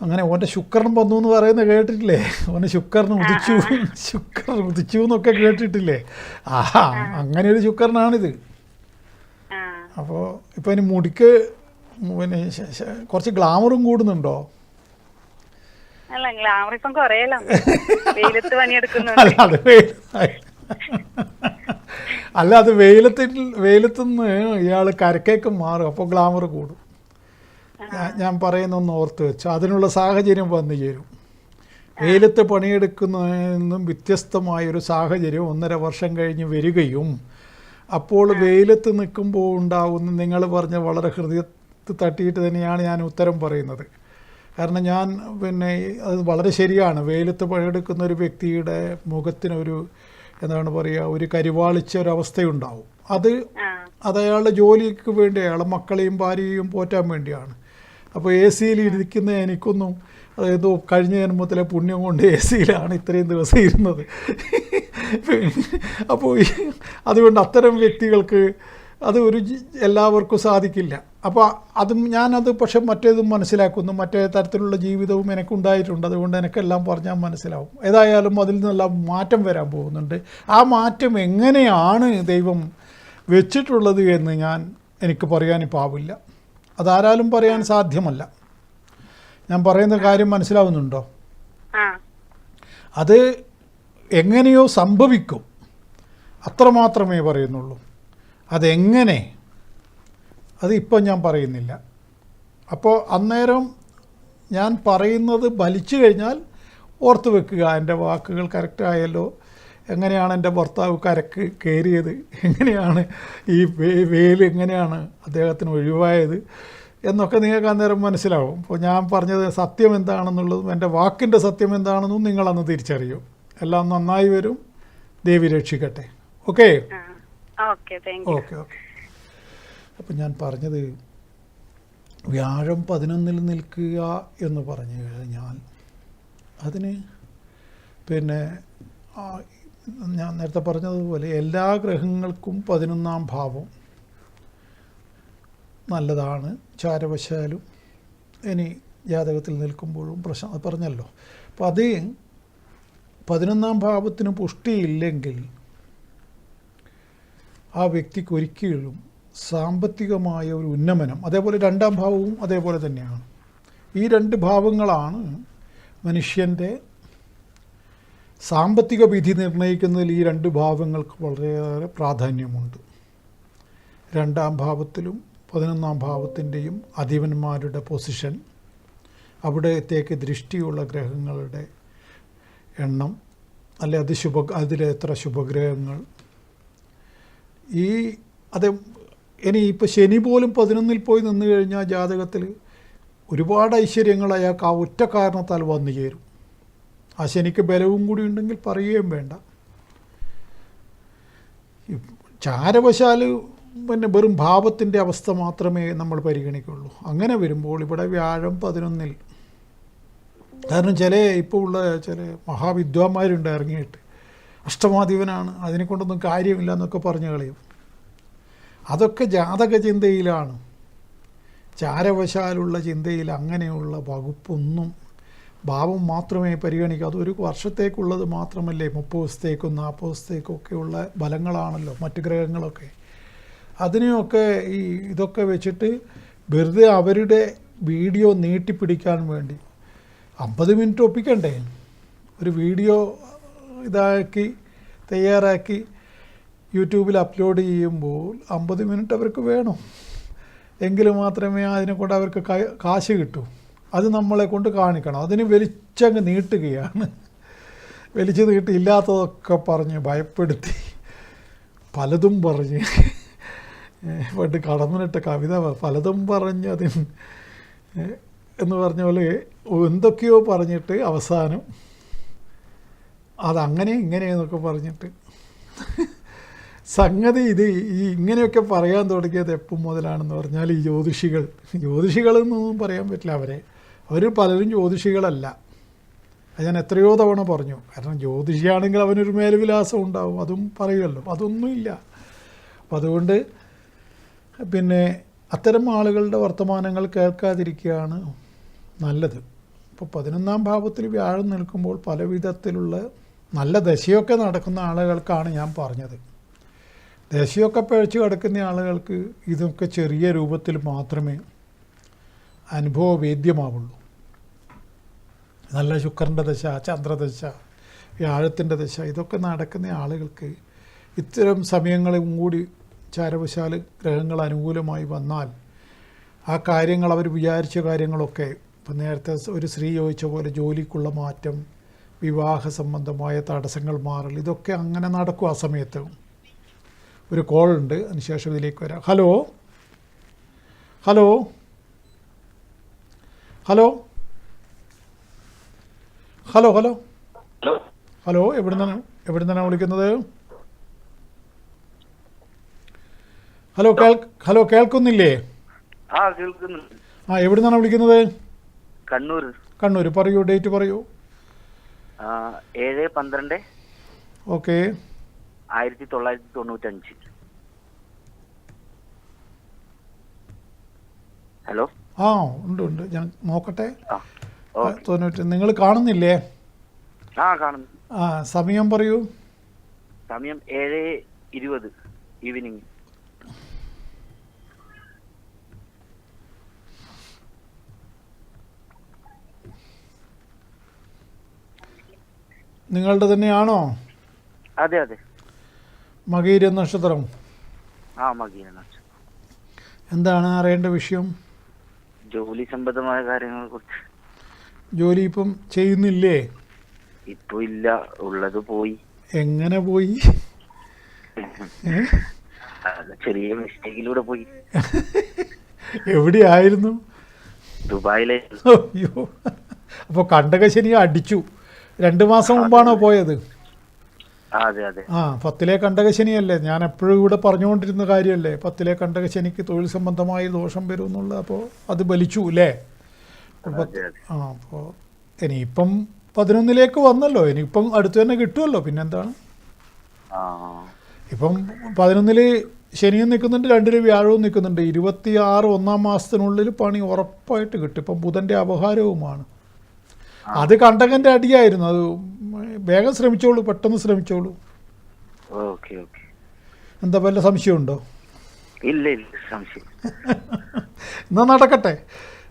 അങ്ങനെ ഓൻ്റെ ശുക്രൻ വന്നു എന്ന് പറയുന്നത് കേട്ടിട്ടില്ലേ? ഓൻ്റെ ശുക്രൻ ഉദിച്ചു എന്നൊക്കെ കേട്ടിട്ടില്ലേ? അങ്ങനെ ഒരു ശുക്രനാണിത്. അപ്പോൾ ഇപ്പം ഇനി മുടിക്ക് പിന്നെ കുറച്ച് ഗ്ലാമറും കൂടുന്നുണ്ടോ? അല്ല, അത് വെയിലത്തുനിന്ന് ഇയാൾ കരക്കേക്ക് മാറും, അപ്പോൾ ഗ്ലാമർ കൂടും. ഞാൻ പറയുന്നൊന്ന് ഓർത്ത് വെച്ചു. അതിനുള്ള സാഹചര്യം വന്നു ചേരും. വെയിലത്ത് പണിയെടുക്കുന്നതിൽ നിന്നും വ്യത്യസ്തമായൊരു സാഹചര്യം 1.5 വർഷം കഴിഞ്ഞ് വരികയും അപ്പോൾ വെയിലത്ത് നിൽക്കുമ്പോൾ ഉണ്ടാകുന്ന, നിങ്ങൾ പറഞ്ഞ വളരെ ഹൃദയത്തിൽ തട്ടിയിട്ട് തന്നെയാണ് ഞാൻ ഉത്തരം പറയുന്നത്. കാരണം ഞാൻ പിന്നെ അത് വളരെ ശരിയാണ്. വെയിലത്ത് പണിയെടുക്കുന്ന ഒരു വ്യക്തിയുടെ മുഖത്തിനൊരു എന്താണ് പറയുക, ഒരു കരിവാളിച്ച ഒരവസ്ഥയുണ്ടാവും. അത് അയാളുടെ ജോലിക്ക് വേണ്ടി, അയാളെ മക്കളെയും ഭാര്യയെയും പോറ്റാൻ വേണ്ടിയാണ്. അപ്പോൾ AC ഇരിക്കുന്ന എനിക്കൊന്നും അതായത് കഴിഞ്ഞ ജന്മത്തിലെ പുണ്യം കൊണ്ട് AC ഇത്രയും ദിവസം ഇരുന്നത്. അപ്പോൾ അതുകൊണ്ട് അത്തരം വ്യക്തികൾക്ക് അത് എല്ലാവർക്കും സാധിക്കില്ല. അപ്പോൾ ഞാനത് പക്ഷെ മറ്റേതും മനസ്സിലാക്കുന്നു. മറ്റേ തരത്തിലുള്ള ജീവിതവും എനിക്കുണ്ടായിട്ടുണ്ട്. അതുകൊണ്ട് എനിക്കെല്ലാം പറഞ്ഞാൽ മനസ്സിലാവും. ഏതായാലും അതിൽ നിന്നെല്ലാം മാറ്റം വരാൻ പോകുന്നുണ്ട്. ആ മാറ്റം എങ്ങനെയാണ് ദൈവം വെച്ചിട്ടുള്ളത് എന്ന് എനിക്ക് പറയാനിപ്പോൾ ആവില്ല. അതാരാലും പറയാൻ സാധ്യമല്ല. ഞാൻ പറയുന്ന കാര്യം മനസ്സിലാവുന്നുണ്ടോ? അത് എങ്ങനെയോ സംഭവിക്കും, അത്രമാത്രമേ പറയുന്നുള്ളൂ. അതെങ്ങനെ, അതിപ്പം ഞാൻ പറയുന്നില്ല. അപ്പോൾ അന്നേരം ഞാൻ പറയുന്നത് ഫലിച്ചു കഴിഞ്ഞാൽ ഓർത്ത് വെക്കുക, എൻ്റെ വാക്കുകൾ കറക്റ്റായല്ലോ, എങ്ങനെയാണ് എൻ്റെ ഭർത്താവ് കരക്ക് കയറിയത്, എങ്ങനെയാണ് ഈ വെയിൽ എങ്ങനെയാണ് അദ്ദേഹത്തിന് ഒഴിവായത് എന്നൊക്കെ നിങ്ങൾക്ക് അന്നേരം മനസ്സിലാവും. അപ്പോൾ ഞാൻ പറഞ്ഞത് സത്യം എന്താണെന്നുള്ളതും എൻ്റെ വാക്കിൻ്റെ സത്യം എന്താണെന്നും നിങ്ങളന്ന് തിരിച്ചറിയും. എല്ലാം നന്നായി വരും. ദേവി രക്ഷിക്കട്ടെ. ഓക്കെ. ഓക്കെ. അപ്പം ഞാൻ പറഞ്ഞത് വ്യാഴം 11-ൽ നിൽക്കുക എന്ന് പറഞ്ഞു കഴിഞ്ഞാൽ അതിന് പിന്നെ ഞാൻ നേരത്തെ പറഞ്ഞതുപോലെ എല്ലാ ഗ്രഹങ്ങൾക്കും 11-ാം ഭാവം നല്ലതാണ്. ചാരവശാലും ഇനി ജാതകത്തിൽ നിൽക്കുമ്പോഴും പ്രശ്നം പറഞ്ഞല്ലോ. അപ്പോൾ അത് 11-ാം ഭാവത്തിന് പുഷ്ടിയില്ലെങ്കിൽ ആ വ്യക്തിക്ക് ഒരിക്കലും സാമ്പത്തികമായ ഒരു ഉന്നമനം, അതേപോലെ 2-ാം ഭാവവും അതേപോലെ തന്നെയാണ്. ഈ 2 ഭാവങ്ങളാണ് മനുഷ്യൻ്റെ സാമ്പത്തിക വിധി നിർണ്ണയിക്കുന്നതിൽ. ഈ 2 ഭാവങ്ങൾക്ക് വളരെയേറെ പ്രാധാന്യമുണ്ട്. 2-ാം ഭാവത്തിലും 11-ാം ഭാവത്തിൻ്റെയും അധിപന്മാരുടെ പൊസിഷൻ, അവിടത്തേക്ക് ദൃഷ്ടിയുള്ള ഗ്രഹങ്ങളുടെ എണ്ണം, അല്ലെ അതിലെ എത്ര ശുഭഗ്രഹങ്ങൾ, ഇനി ഇപ്പോൾ ശനി പോലും 11-ൽ പോയി നിന്ന് കഴിഞ്ഞാൽ ജാതകത്തിൽ ഒരുപാട് ഐശ്വര്യങ്ങൾ അയാൾക്ക് ആ ഒറ്റ കാരണത്താൽ വന്നു ചേരും. ആ ശനിക്ക് ബലവും കൂടി ഉണ്ടെങ്കിൽ പറയുകയും വേണ്ട. ചാരവശാൽ പിന്നെ വെറും ഭാവത്തിൻ്റെ അവസ്ഥ മാത്രമേ നമ്മൾ പരിഗണിക്കുള്ളൂ. അങ്ങനെ വരുമ്പോൾ ഇവിടെ വ്യാഴം 11-ൽ, കാരണം ഇപ്പോൾ ഉള്ള ചില മഹാവിദ്വാന്മാരുണ്ട് ഇറങ്ങിയിട്ട് അഷ്ടമാധിപനാണ്, അതിനെക്കൊണ്ടൊന്നും കാര്യമില്ല എന്നൊക്കെ പറഞ്ഞു കളയും. അതൊക്കെ ജാതക ചിന്തയിലാണ്. ചാരവശാലുള്ള ചിന്തയിൽ അങ്ങനെയുള്ള വകുപ്പൊന്നും ഭാവം മാത്രമേ പരിഗണിക്കൂ. അതൊരു വർഷത്തേക്കുള്ളത് മാത്രമല്ലേ, 30 ദിവസത്തേക്കും 40 ദിവസത്തേക്കും ഒക്കെയുള്ള ബലങ്ങളാണല്ലോ മറ്റ് ഗ്രഹങ്ങളൊക്കെ. അതിനെയൊക്കെ ഇതൊക്കെ വെച്ചിട്ട് വെറുതെ അവരുടെ വീഡിയോ നീട്ടിപ്പിടിക്കാൻ വേണ്ടി 50 മിനിറ്റ് ഒപ്പിക്കണ്ടേ? ഒരു വീഡിയോ ഇതാക്കി തയ്യാറാക്കി യൂട്യൂബിൽ അപ്ലോഡ് ചെയ്യുമ്പോൾ 50 മിനിറ്റ് അവർക്ക് വേണം. എങ്കിൽ മാത്രമേ അതിനെക്കൊണ്ട് അവർക്ക് കാശ് കിട്ടൂ. അത് നമ്മളെ കൊണ്ട് കാണിക്കണം. അതിന് വലിച്ചങ്ങ് നീട്ടുകയാണ്. വലിച്ചു നീട്ടി ഇല്ലാത്തതൊക്കെ പറഞ്ഞ് ഭയപ്പെടുത്തി പലതും പറഞ്ഞ് പണ്ട് കടമനിട്ട കവിത പലതും പറഞ്ഞ് അതിന് എന്ന് പറഞ്ഞ പോലെ എന്തൊക്കെയോ പറഞ്ഞിട്ട് അവസാനം അതങ്ങനെ ഇങ്ങനെയെന്നൊക്കെ പറഞ്ഞിട്ട് സംഗതി ഇങ്ങനെയൊക്കെ പറയാൻ തുടങ്ങിയത് എപ്പം മുതലാണെന്ന് പറഞ്ഞാൽ ഈ ജ്യോതിഷികളെന്നൊന്നും പറയാൻ പറ്റില്ല. അവർ പലരും ജ്യോതിഷികളല്ല. അത് ഞാൻ എത്രയോ തവണ പറഞ്ഞു. കാരണം ജ്യോതിഷിയാണെങ്കിൽ അവനൊരു മേൽവിലാസം ഉണ്ടാവും, അതും പറയുമല്ലോ. അതൊന്നുമില്ല. അപ്പം അതുകൊണ്ട് പിന്നെ അത്തരം ആളുകളുടെ വർത്തമാനങ്ങൾ കേൾക്കാതിരിക്കുകയാണ് നല്ലത്. ഇപ്പോൾ 11-ാം ഭാവത്തിൽ വ്യാഴം നിൽക്കുമ്പോൾ പല വിധത്തിലുള്ള നല്ല ദശയൊക്കെ നടക്കുന്ന ആളുകൾക്കാണ് ഞാൻ പറഞ്ഞത്. ദശയൊക്കെ പഴച്ചു കിടക്കുന്ന ആളുകൾക്ക് ഇതൊക്കെ ചെറിയ രൂപത്തിൽ മാത്രമേ അനുഭവവേദ്യമാവുള്ളൂ. നല്ല ശുക്രൻ്റെ ദശ, ചന്ദ്രദശ, വ്യാഴത്തിൻ്റെ ദശ ഇതൊക്കെ നടക്കുന്ന ആളുകൾക്ക് ഇത്തരം സമയങ്ങളും കൂടി ചാരവശാൽ ഗ്രഹങ്ങൾ അനുകൂലമായി വന്നാൽ ആ കാര്യങ്ങൾ അവർ വിചാരിച്ച കാര്യങ്ങളൊക്കെ ഇപ്പം നേരത്തെ ഒരു സ്ത്രീ ചോദിച്ച പോലെ ജോലിക്കുള്ള മാറ്റം, വിവാഹ സംബന്ധമായ തടസ്സങ്ങൾ മാറൽ, ഇതൊക്കെ അങ്ങനെ നടക്കും. ആ സമയത്ത് ഒരു കോൾ ഉണ്ട്, അതിനുശേഷം ഇതിലേക്ക് വരാം. Hello hello hello hello hello hello എവിടുന്നാണ് വിളിക്കുന്നത്? ഹലോ കേൾക്കുന്നില്ലേ? എവിടുന്നാണ് വിളിക്കുന്നത്? കണ്ണൂർ. പറയൂ, ഡേറ്റ് പറയൂ. 7/12 ഓക്കെ 1995. ഹലോ. ഉണ്ട് ഞാൻ നോക്കട്ടെ. 90. നിങ്ങൾ കാണുന്നില്ലേ? കാണുന്നു. സമയം പറയൂ. സമയം 7:20 ഈവനിങ്. നിങ്ങളുടെ തന്നെയാണോ? അതെ അതെ. മകീര നക്ഷത്രം. മകീര നക്ഷത്രം. എന്താണ് അറിയേണ്ട വിഷയം? ജോലി സംബന്ധമായ കാര്യങ്ങളെ കുറിച്ച്. ജോലി ഇപ്പം ചെയ്യുന്നില്ലേ? ഇപ്പൊ ഇല്ല, ഉള്ളത് പോയി. എങ്ങനെ പോയി? ചെറിയ മിസ്റ്റേക്കിലൂടെ പോയി. എവിടെയായിരുന്നു? ദുബായിലെ. അയ്യോ, അപ്പോൾ കണ്ടകശനി അടിച്ചു. 2 മാസം മുമ്പാണോ പോയത്? അതെ അതെ. 10ലെ കണ്ടകശനിയല്ലേ, ഞാൻ എപ്പോഴും ഇവിടെ പറഞ്ഞുകൊണ്ടിരുന്ന കാര്യമല്ലേ. 10ലെ കണ്ടകശനിക്ക് തൊഴിൽ സംബന്ധമായി ദോഷം വരും എന്നുള്ളത്. അപ്പോൾ അത് ബലിച്ചു അല്ലേ? അപ്പോൾ ഇനിയിപ്പം 11ലേക്ക് വന്നല്ലോ, ഇനിയിപ്പം അടുത്ത് തന്നെ കിട്ടുമല്ലോ. പിന്നെന്താണ്? ഇപ്പം 11 ശനിയും നിൽക്കുന്നുണ്ട്, 2 വ്യാഴവും നിൽക്കുന്നുണ്ട്. 26 1-ാം മാസത്തിനുള്ളിൽ പണി ഉറപ്പായിട്ട് കിട്ടും. ഇപ്പം ബുധൻ്റെ അപഹാരവുമാണ്. അത് കണ്ടകൻ്റെ അടിയായിരുന്നു. അത് വേഗം ശ്രമിച്ചോളൂ, പെട്ടെന്ന് ശ്രമിച്ചോളൂ. എന്താ വല്ല സംശയമുണ്ടോ? ഇല്ല, സംശയം. എന്നാൽ നടക്കട്ടെ.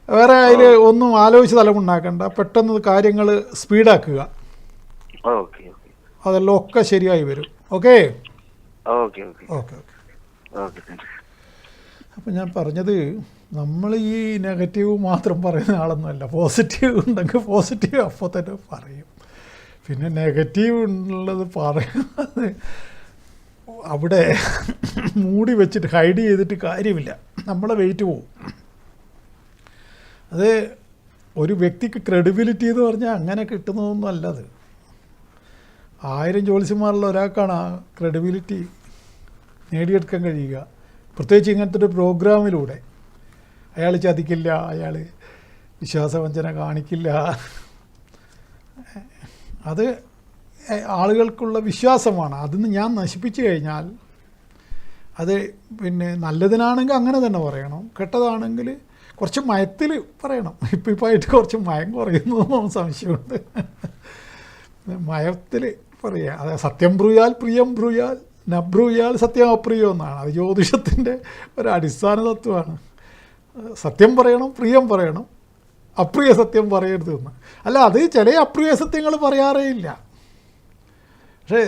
വേറെ അതിൽ ഒന്നും ആലോചിച്ച് തലമുണ്ടാക്കണ്ട. പെട്ടെന്ന് കാര്യങ്ങൾ സ്പീഡാക്കുക. അതെല്ലാം ഒക്കെ ശരിയായി വരും. ഓക്കെ. അപ്പം ഞാൻ പറഞ്ഞത്, നമ്മൾ ഈ നെഗറ്റീവ് മാത്രം പറയുന്ന ആളൊന്നുമല്ല. പോസിറ്റീവ് ഉണ്ടെങ്കിൽ പോസിറ്റീവ് അപ്പോൾ തന്നെ പറയും. പിന്നെ നെഗറ്റീവ് ഉള്ളത് പറയുന്നത് അവിടെ മൂടി വെച്ചിട്ട് ഹൈഡ് ചെയ്തിട്ട് കാര്യമില്ല. നമ്മളെ വെയിറ്റ് പോവും. അത് ഒരു വ്യക്തിക്ക് ക്രെഡിബിലിറ്റി എന്ന് പറഞ്ഞാൽ അങ്ങനെ കിട്ടുന്നതൊന്നും അല്ലത്. 1000 ജ്യോത്സ്യന്മാരുള്ള ഒരാൾക്കാണ് ആ ക്രെഡിബിലിറ്റി നേടിയെടുക്കാൻ കഴിയുക. പ്രത്യേകിച്ച് ഇങ്ങനത്തെ ഒരു പ്രോഗ്രാമിലൂടെ. അയാൾ ചതിക്കില്ല, അയാൾ വിശ്വാസവഞ്ചന കാണിക്കില്ല. അത് ആളുകൾക്കുള്ള വിശ്വാസമാണ്. അതിന് ഞാൻ നശിപ്പിച്ചു കഴിഞ്ഞാൽ അത് പിന്നെ നല്ലതിനാണെങ്കിൽ അങ്ങനെ തന്നെ പറയണം, കെട്ടതാണെങ്കിൽ കുറച്ച് മയത്തിൽ പറയണം. ഇപ്പായിട്ട് കുറച്ച് മയം കുറയുന്നു സംശയമുണ്ട്. മയത്തിൽ പറയുക, അതായത് സത്യം ബ്രൂയാൽ പ്രിയം ബ്രൂയാൽ നബ്രൂയാൽ സത്യം അപ്രിയം എന്നാണ്. അത് ജ്യോതിഷത്തിൻ്റെ ഒരു അടിസ്ഥാന തത്വമാണ്. സത്യം പറയണം, പ്രിയം പറയണം, അപ്രിയ സത്യം പറയരുത് എന്ന്. അല്ല, അത് ചില അപ്രിയ സത്യങ്ങൾ പറയാറേ ഇല്ല. പക്ഷേ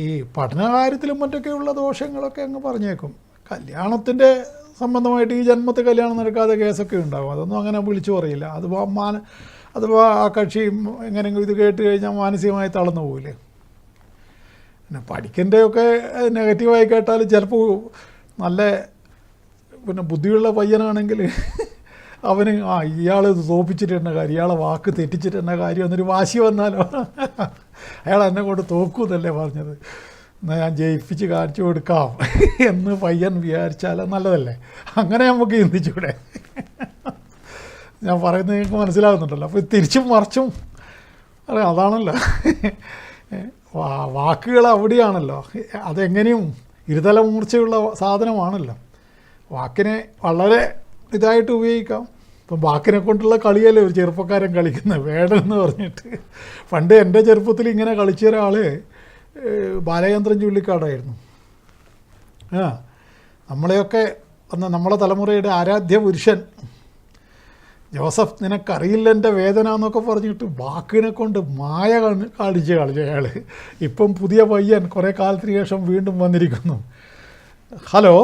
ഈ പഠനകാര്യത്തിലും മറ്റൊക്കെയുള്ള ദോഷങ്ങളൊക്കെ അങ്ങ് പറഞ്ഞേക്കും. കല്യാണത്തിൻ്റെ സംബന്ധമായിട്ട് ഈ ജന്മത്തെ കല്യാണം നടക്കാതെ കേസൊക്കെ ഉണ്ടാവും. അതൊന്നും അങ്ങനെ വിളിച്ചു പറയില്ല. അഥവാ ആ കക്ഷി എങ്ങനെയെങ്കിലും ഇത് കേട്ട് കഴിഞ്ഞാൽ മാനസികമായി തളർന്നു പോകില്ലേ. പിന്നെ പഠിക്കേണ്ടതൊക്കെ നെഗറ്റീവായി കേട്ടാൽ ചിലപ്പോൾ നല്ല ബുദ്ധിയുള്ള പയ്യനാണെങ്കിൽ അവന് ഇയാൾ തോപ്പിച്ചിട്ടുണ്ട കാര്യം, ഇയാളെ വാക്ക് തെറ്റിച്ചിട്ടുണ്ട കാര്യം എന്നൊരു വാശി വന്നാലോ, അയാൾ എന്നെ കൊണ്ട് തോക്കൂന്നല്ലേ പറഞ്ഞത്, എന്നാൽ ഞാൻ ജയിപ്പിച്ച് കാണിച്ചു കൊടുക്കാം എന്ന് പയ്യൻ വിചാരിച്ചാൽ നല്ലതല്ലേ. അങ്ങനെ നമുക്ക് ചിന്തിച്ചൂടെ? ഞാൻ പറയുന്നത് നിങ്ങൾക്ക് മനസ്സിലാകുന്നുണ്ടല്ലോ. അപ്പോൾ തിരിച്ചും മറിച്ചും അതാണല്ലോ വാക്കുകൾ അവിടെയാണല്ലോ. അതെങ്ങനെയും ഇരുതല മൂർച്ചയുള്ള സാധനമാണല്ലോ. വാക്കിനെ വളരെ ഇതായിട്ട് ഉപയോഗിക്കാം. ഇപ്പം വാക്കിനെ കൊണ്ടുള്ള കളിയല്ലേ ഒരു ചെറുപ്പക്കാരൻ കളിക്കുന്നത്, വേടെന്ന് പറഞ്ഞിട്ട്. പണ്ട് എൻ്റെ ചെറുപ്പത്തിൽ ഇങ്ങനെ കളിച്ച ഒരാൾ ബാലചന്ദ്രൻ ചുള്ളിക്കാടായിരുന്നു. നമ്മളെയൊക്കെ നമ്മളെ തലമുറയുടെ ആരാധ്യ പുരുഷൻ ജോസഫ്, നിനക്കറിയില്ല എൻ്റെ വേദന എന്നൊക്കെ പറഞ്ഞിട്ട് വാക്കിനെ കൊണ്ട് മായ കളിച്ച് അയാൾ. ഇപ്പം പുതിയ പയ്യൻ കുറേ കാലത്തിന് ശേഷം വീണ്ടും വന്നിരിക്കുന്നു. ഹലോ,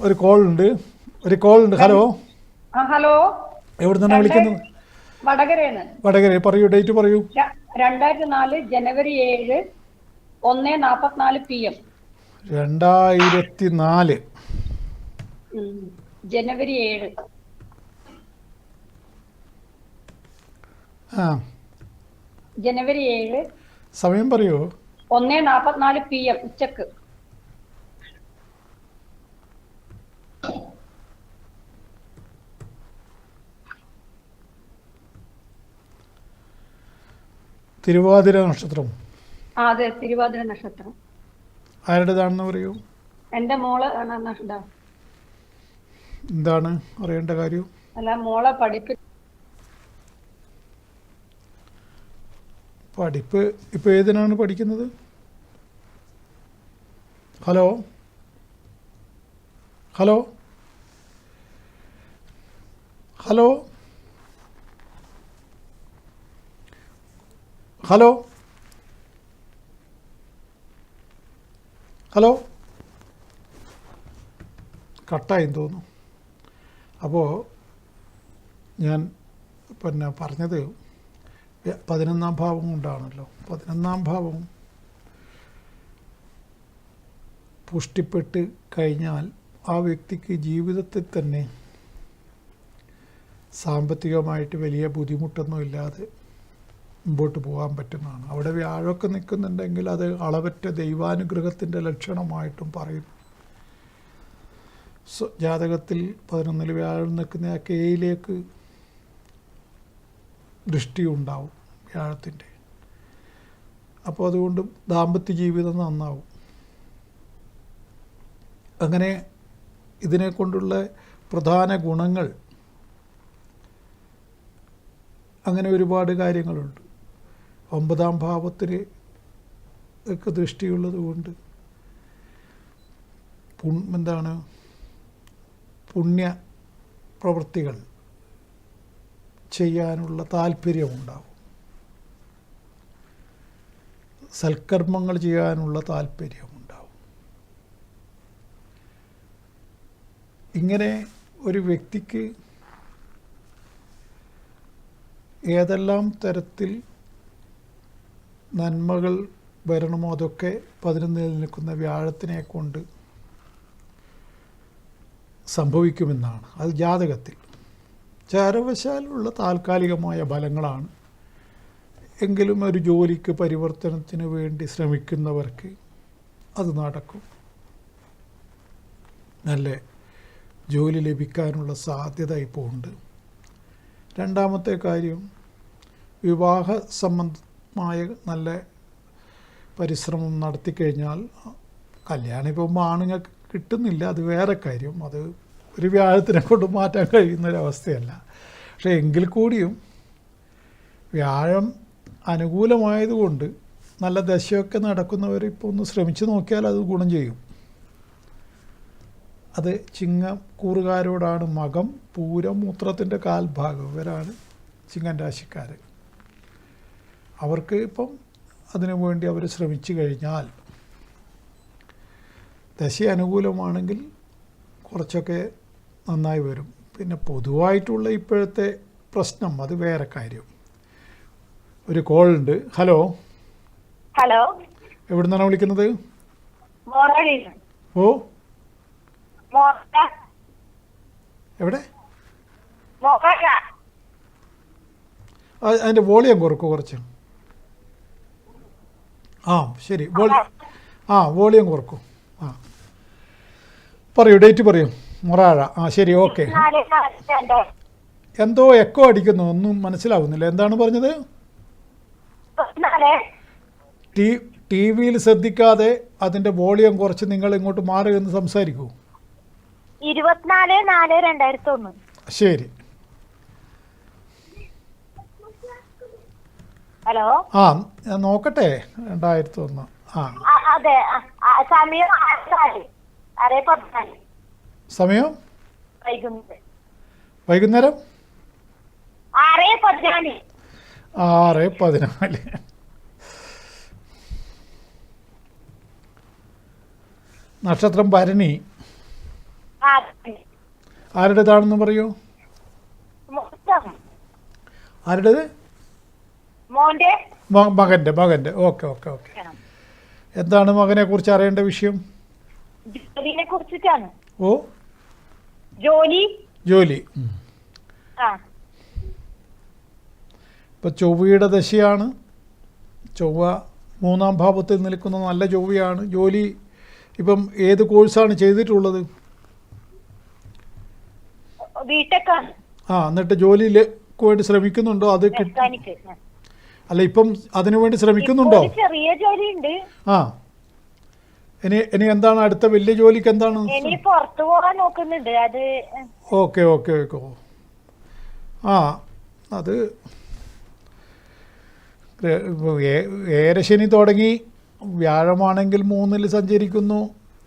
ഒരു കോൾ ഉണ്ട്. ഹലോ, ഹലോ, എവിടെ നിന്നാണ് വിളിക്കുന്നത്? വടകര. പറയൂ, ഡേറ്റ് പറയൂ. 2004 ജനുവരി 7 1:44 PM. 2004 ജനുവരി 7. ജനുവരി 7 സമയം പറയൂ. 1:44 PM ഉച്ചക്ക്. തിരുവാതിര നക്ഷത്രം. അതെ, തിരുവാതിര നക്ഷത്രം. ആരുടേതാണെന്ന് പറയൂ. എന്റെ മോള് എന്താണ് അറിയേണ്ട കാര്യം? അല്ല, മോളെ പഠിപ്പ് ഇപ്പോൾ ഏതിനാണ് പഠിക്കുന്നത്? Hello, hello, hello, hello, hello. കട്ടായി തോന്നുന്നു. അപ്പോൾ ഞാൻ പറഞ്ഞത് 11ാം ഭാവം കൊണ്ടാണല്ലോ. 11ാം ഭാവം പുഷ്ടിപ്പെട്ട് കഴിഞ്ഞാൽ ആ വ്യക്തിക്ക് ജീവിതത്തിൽ തന്നെ സാമ്പത്തികമായിട്ട് വലിയ ബുദ്ധിമുട്ടൊന്നും ഇല്ലാതെ മുമ്പോട്ട് പോകാൻ പറ്റുന്നതാണ്. അവിടെ വ്യാഴമൊക്കെ നിൽക്കുന്നുണ്ടെങ്കിൽ അത് അളവറ്റ ദൈവാനുഗ്രഹത്തിൻ്റെ ലക്ഷണമായിട്ടും പറയും. ജാതകത്തിൽ 11ൽ വ്യാഴം നിൽക്കുന്ന ആ കേയിലേക്ക് ദൃഷ്ടി ഉണ്ടാവും വ്യാഴത്തിൻ്റെ. അപ്പോൾ അതുകൊണ്ട് ദാമ്പത്യ ജീവിതം നന്നാവും. അങ്ങനെ ഇതിനെക്കൊണ്ടുള്ള പ്രധാന ഗുണങ്ങൾ അങ്ങനെ ഒരുപാട് കാര്യങ്ങളുണ്ട്. 9ാം ഭാവത്തിന് ഒക്കെ ദൃഷ്ടിയുള്ളത് കൊണ്ട് പുണ്യ പ്രവൃത്തികൾ ചെയ്യാനുള്ള താല്പര്യമുണ്ടാവും. സൽക്കർമ്മങ്ങൾ ചെയ്യാനുള്ള താല്പര്യമുണ്ടാവും. ഇങ്ങനെ ഒരു വ്യക്തിക്ക് ഏതെല്ലാം തരത്തിൽ നന്മകൾ വരണമോ അതൊക്കെ 11ൽ നിൽക്കുന്ന വ്യാഴത്തിനെ കൊണ്ട് സംഭവിക്കുമെന്നാണ്. അത് ജാതകത്തിൽ ചാരവശാലുള്ള താൽക്കാലികമായ ഫലങ്ങളാണ്. എങ്കിലും ഒരു ജോലിക്ക് പരിവർത്തനത്തിന് വേണ്ടി ശ്രമിക്കുന്നവർക്ക് അത് നടക്കും. നല്ല ജോലി ലഭിക്കാനുള്ള സാധ്യത ഇപ്പോൾ ഉണ്ട്. രണ്ടാമത്തെ കാര്യം, വിവാഹ സംബന്ധമായ നല്ല പരിശ്രമം നടത്തിക്കഴിഞ്ഞാൽ കല്യാണം ഇപ്പം ആണുങ്ങൾക്ക് കിട്ടുന്നില്ല, അത് വേറെ കാര്യം. അത് ഒരു വ്യാഴത്തിനെ കൊണ്ട് മാറ്റാൻ കഴിയുന്നൊരവസ്ഥയല്ല. പക്ഷേ എങ്കിൽ കൂടിയും വ്യാഴം അനുകൂലമായതുകൊണ്ട് നല്ല ദശയൊക്കെ നടക്കുന്നവർ ഇപ്പോൾ ഒന്ന് ശ്രമിച്ചു നോക്കിയാൽ അത് ഗുണം ചെയ്യും. അത് ചിങ്ങക്കൂറുകാരോടാണ്. മകം, പൂരം, മൂത്രത്തിൻ്റെ കാൽഭാഗം ഇവരാണ് ചിങ്ങൻ രാശിക്കാർ. അവർക്ക് ഇപ്പം അതിനു വേണ്ടി അവർ ശ്രമിച്ചു കഴിഞ്ഞാൽ ദശ അനുകൂലമാണെങ്കിൽ കുറച്ചൊക്കെ നന്നായി വരും. പിന്നെ പൊതുവായിട്ടുള്ള ഇപ്പോഴത്തെ പ്രശ്നം അത് വേറെ കാര്യം. ഒരു കോൾ ഉണ്ട്. ഹലോ, ഹലോ, എവിടെ നിന്നാണ് വിളിക്കുന്നത്? ഓ, എവിടെ? അതിൻ്റെ വോളിയം കുറക്കും കുറച്ച്. ആ ശരി, വോളിയം കുറക്കും. ആ പറയൂ, ഡേറ്റ് പറയൂ. മൊറാഴ. ആ ശരി, ഓക്കെ. എന്തോ എക്കോ അടിക്കുന്നു, ഒന്നും മനസ്സിലാവുന്നില്ല. എന്താണ് പറഞ്ഞത്? ടി വിയിൽ ശ്രദ്ധിക്കാതെ അതിൻ്റെ വോളിയം കുറച്ച് നിങ്ങൾ ഇങ്ങോട്ട് മാറി എന്ന് സംസാരിക്കൂ. 24/4/2001. ശരി. ഹലോ, ആ ഞാൻ നോക്കട്ടെ. 2001. ആ അതെ. സമയം 6:14. സമയം വൈകുന്നേരം വൈകുന്നേരം 6:14. 6:14. നക്ഷത്രം ഭരണി. ആരുടേതാണെന്ന് പറയൂ. ആരുടേത്? മകൻ്റെ. ഓക്കെ. എന്താണ് മകനെ കുറിച്ച് അറിയേണ്ട വിഷയം? ജോലിനെ കുറിച്ചിട്ടാണ്. ഓ, ജോലി. ഇപ്പം ചൊവ്വയുടെ ദശയാണ്. ചൊവ്വ 3-ാം ഭാവത്തിൽ നിൽക്കുന്ന നല്ല ചൊവ്വയാണ്. ജോലി ഇപ്പം ഏത് കോഴ്സാണ് ചെയ്തിട്ടുള്ളത്? എന്നിട്ട് ജോലിയിൽ വേണ്ടി ശ്രമിക്കുന്നുണ്ടോ? അത് അല്ല, ഇപ്പം അതിനു വേണ്ടി ശ്രമിക്കുന്നുണ്ടോ? ചെറിയ ജോലിയുണ്ട്. ആ, ഇനി എന്താണ് അടുത്ത വലിയ ജോലിക്ക് എന്താണ്? പുറത്തു പോകാൻ നോക്കുന്നുണ്ട്. അത് ഓക്കെ. ആ, അത് ഏരശനി തുടങ്ങി. വ്യാഴമാണെങ്കിൽ 3-ൽ സഞ്ചരിക്കുന്നു.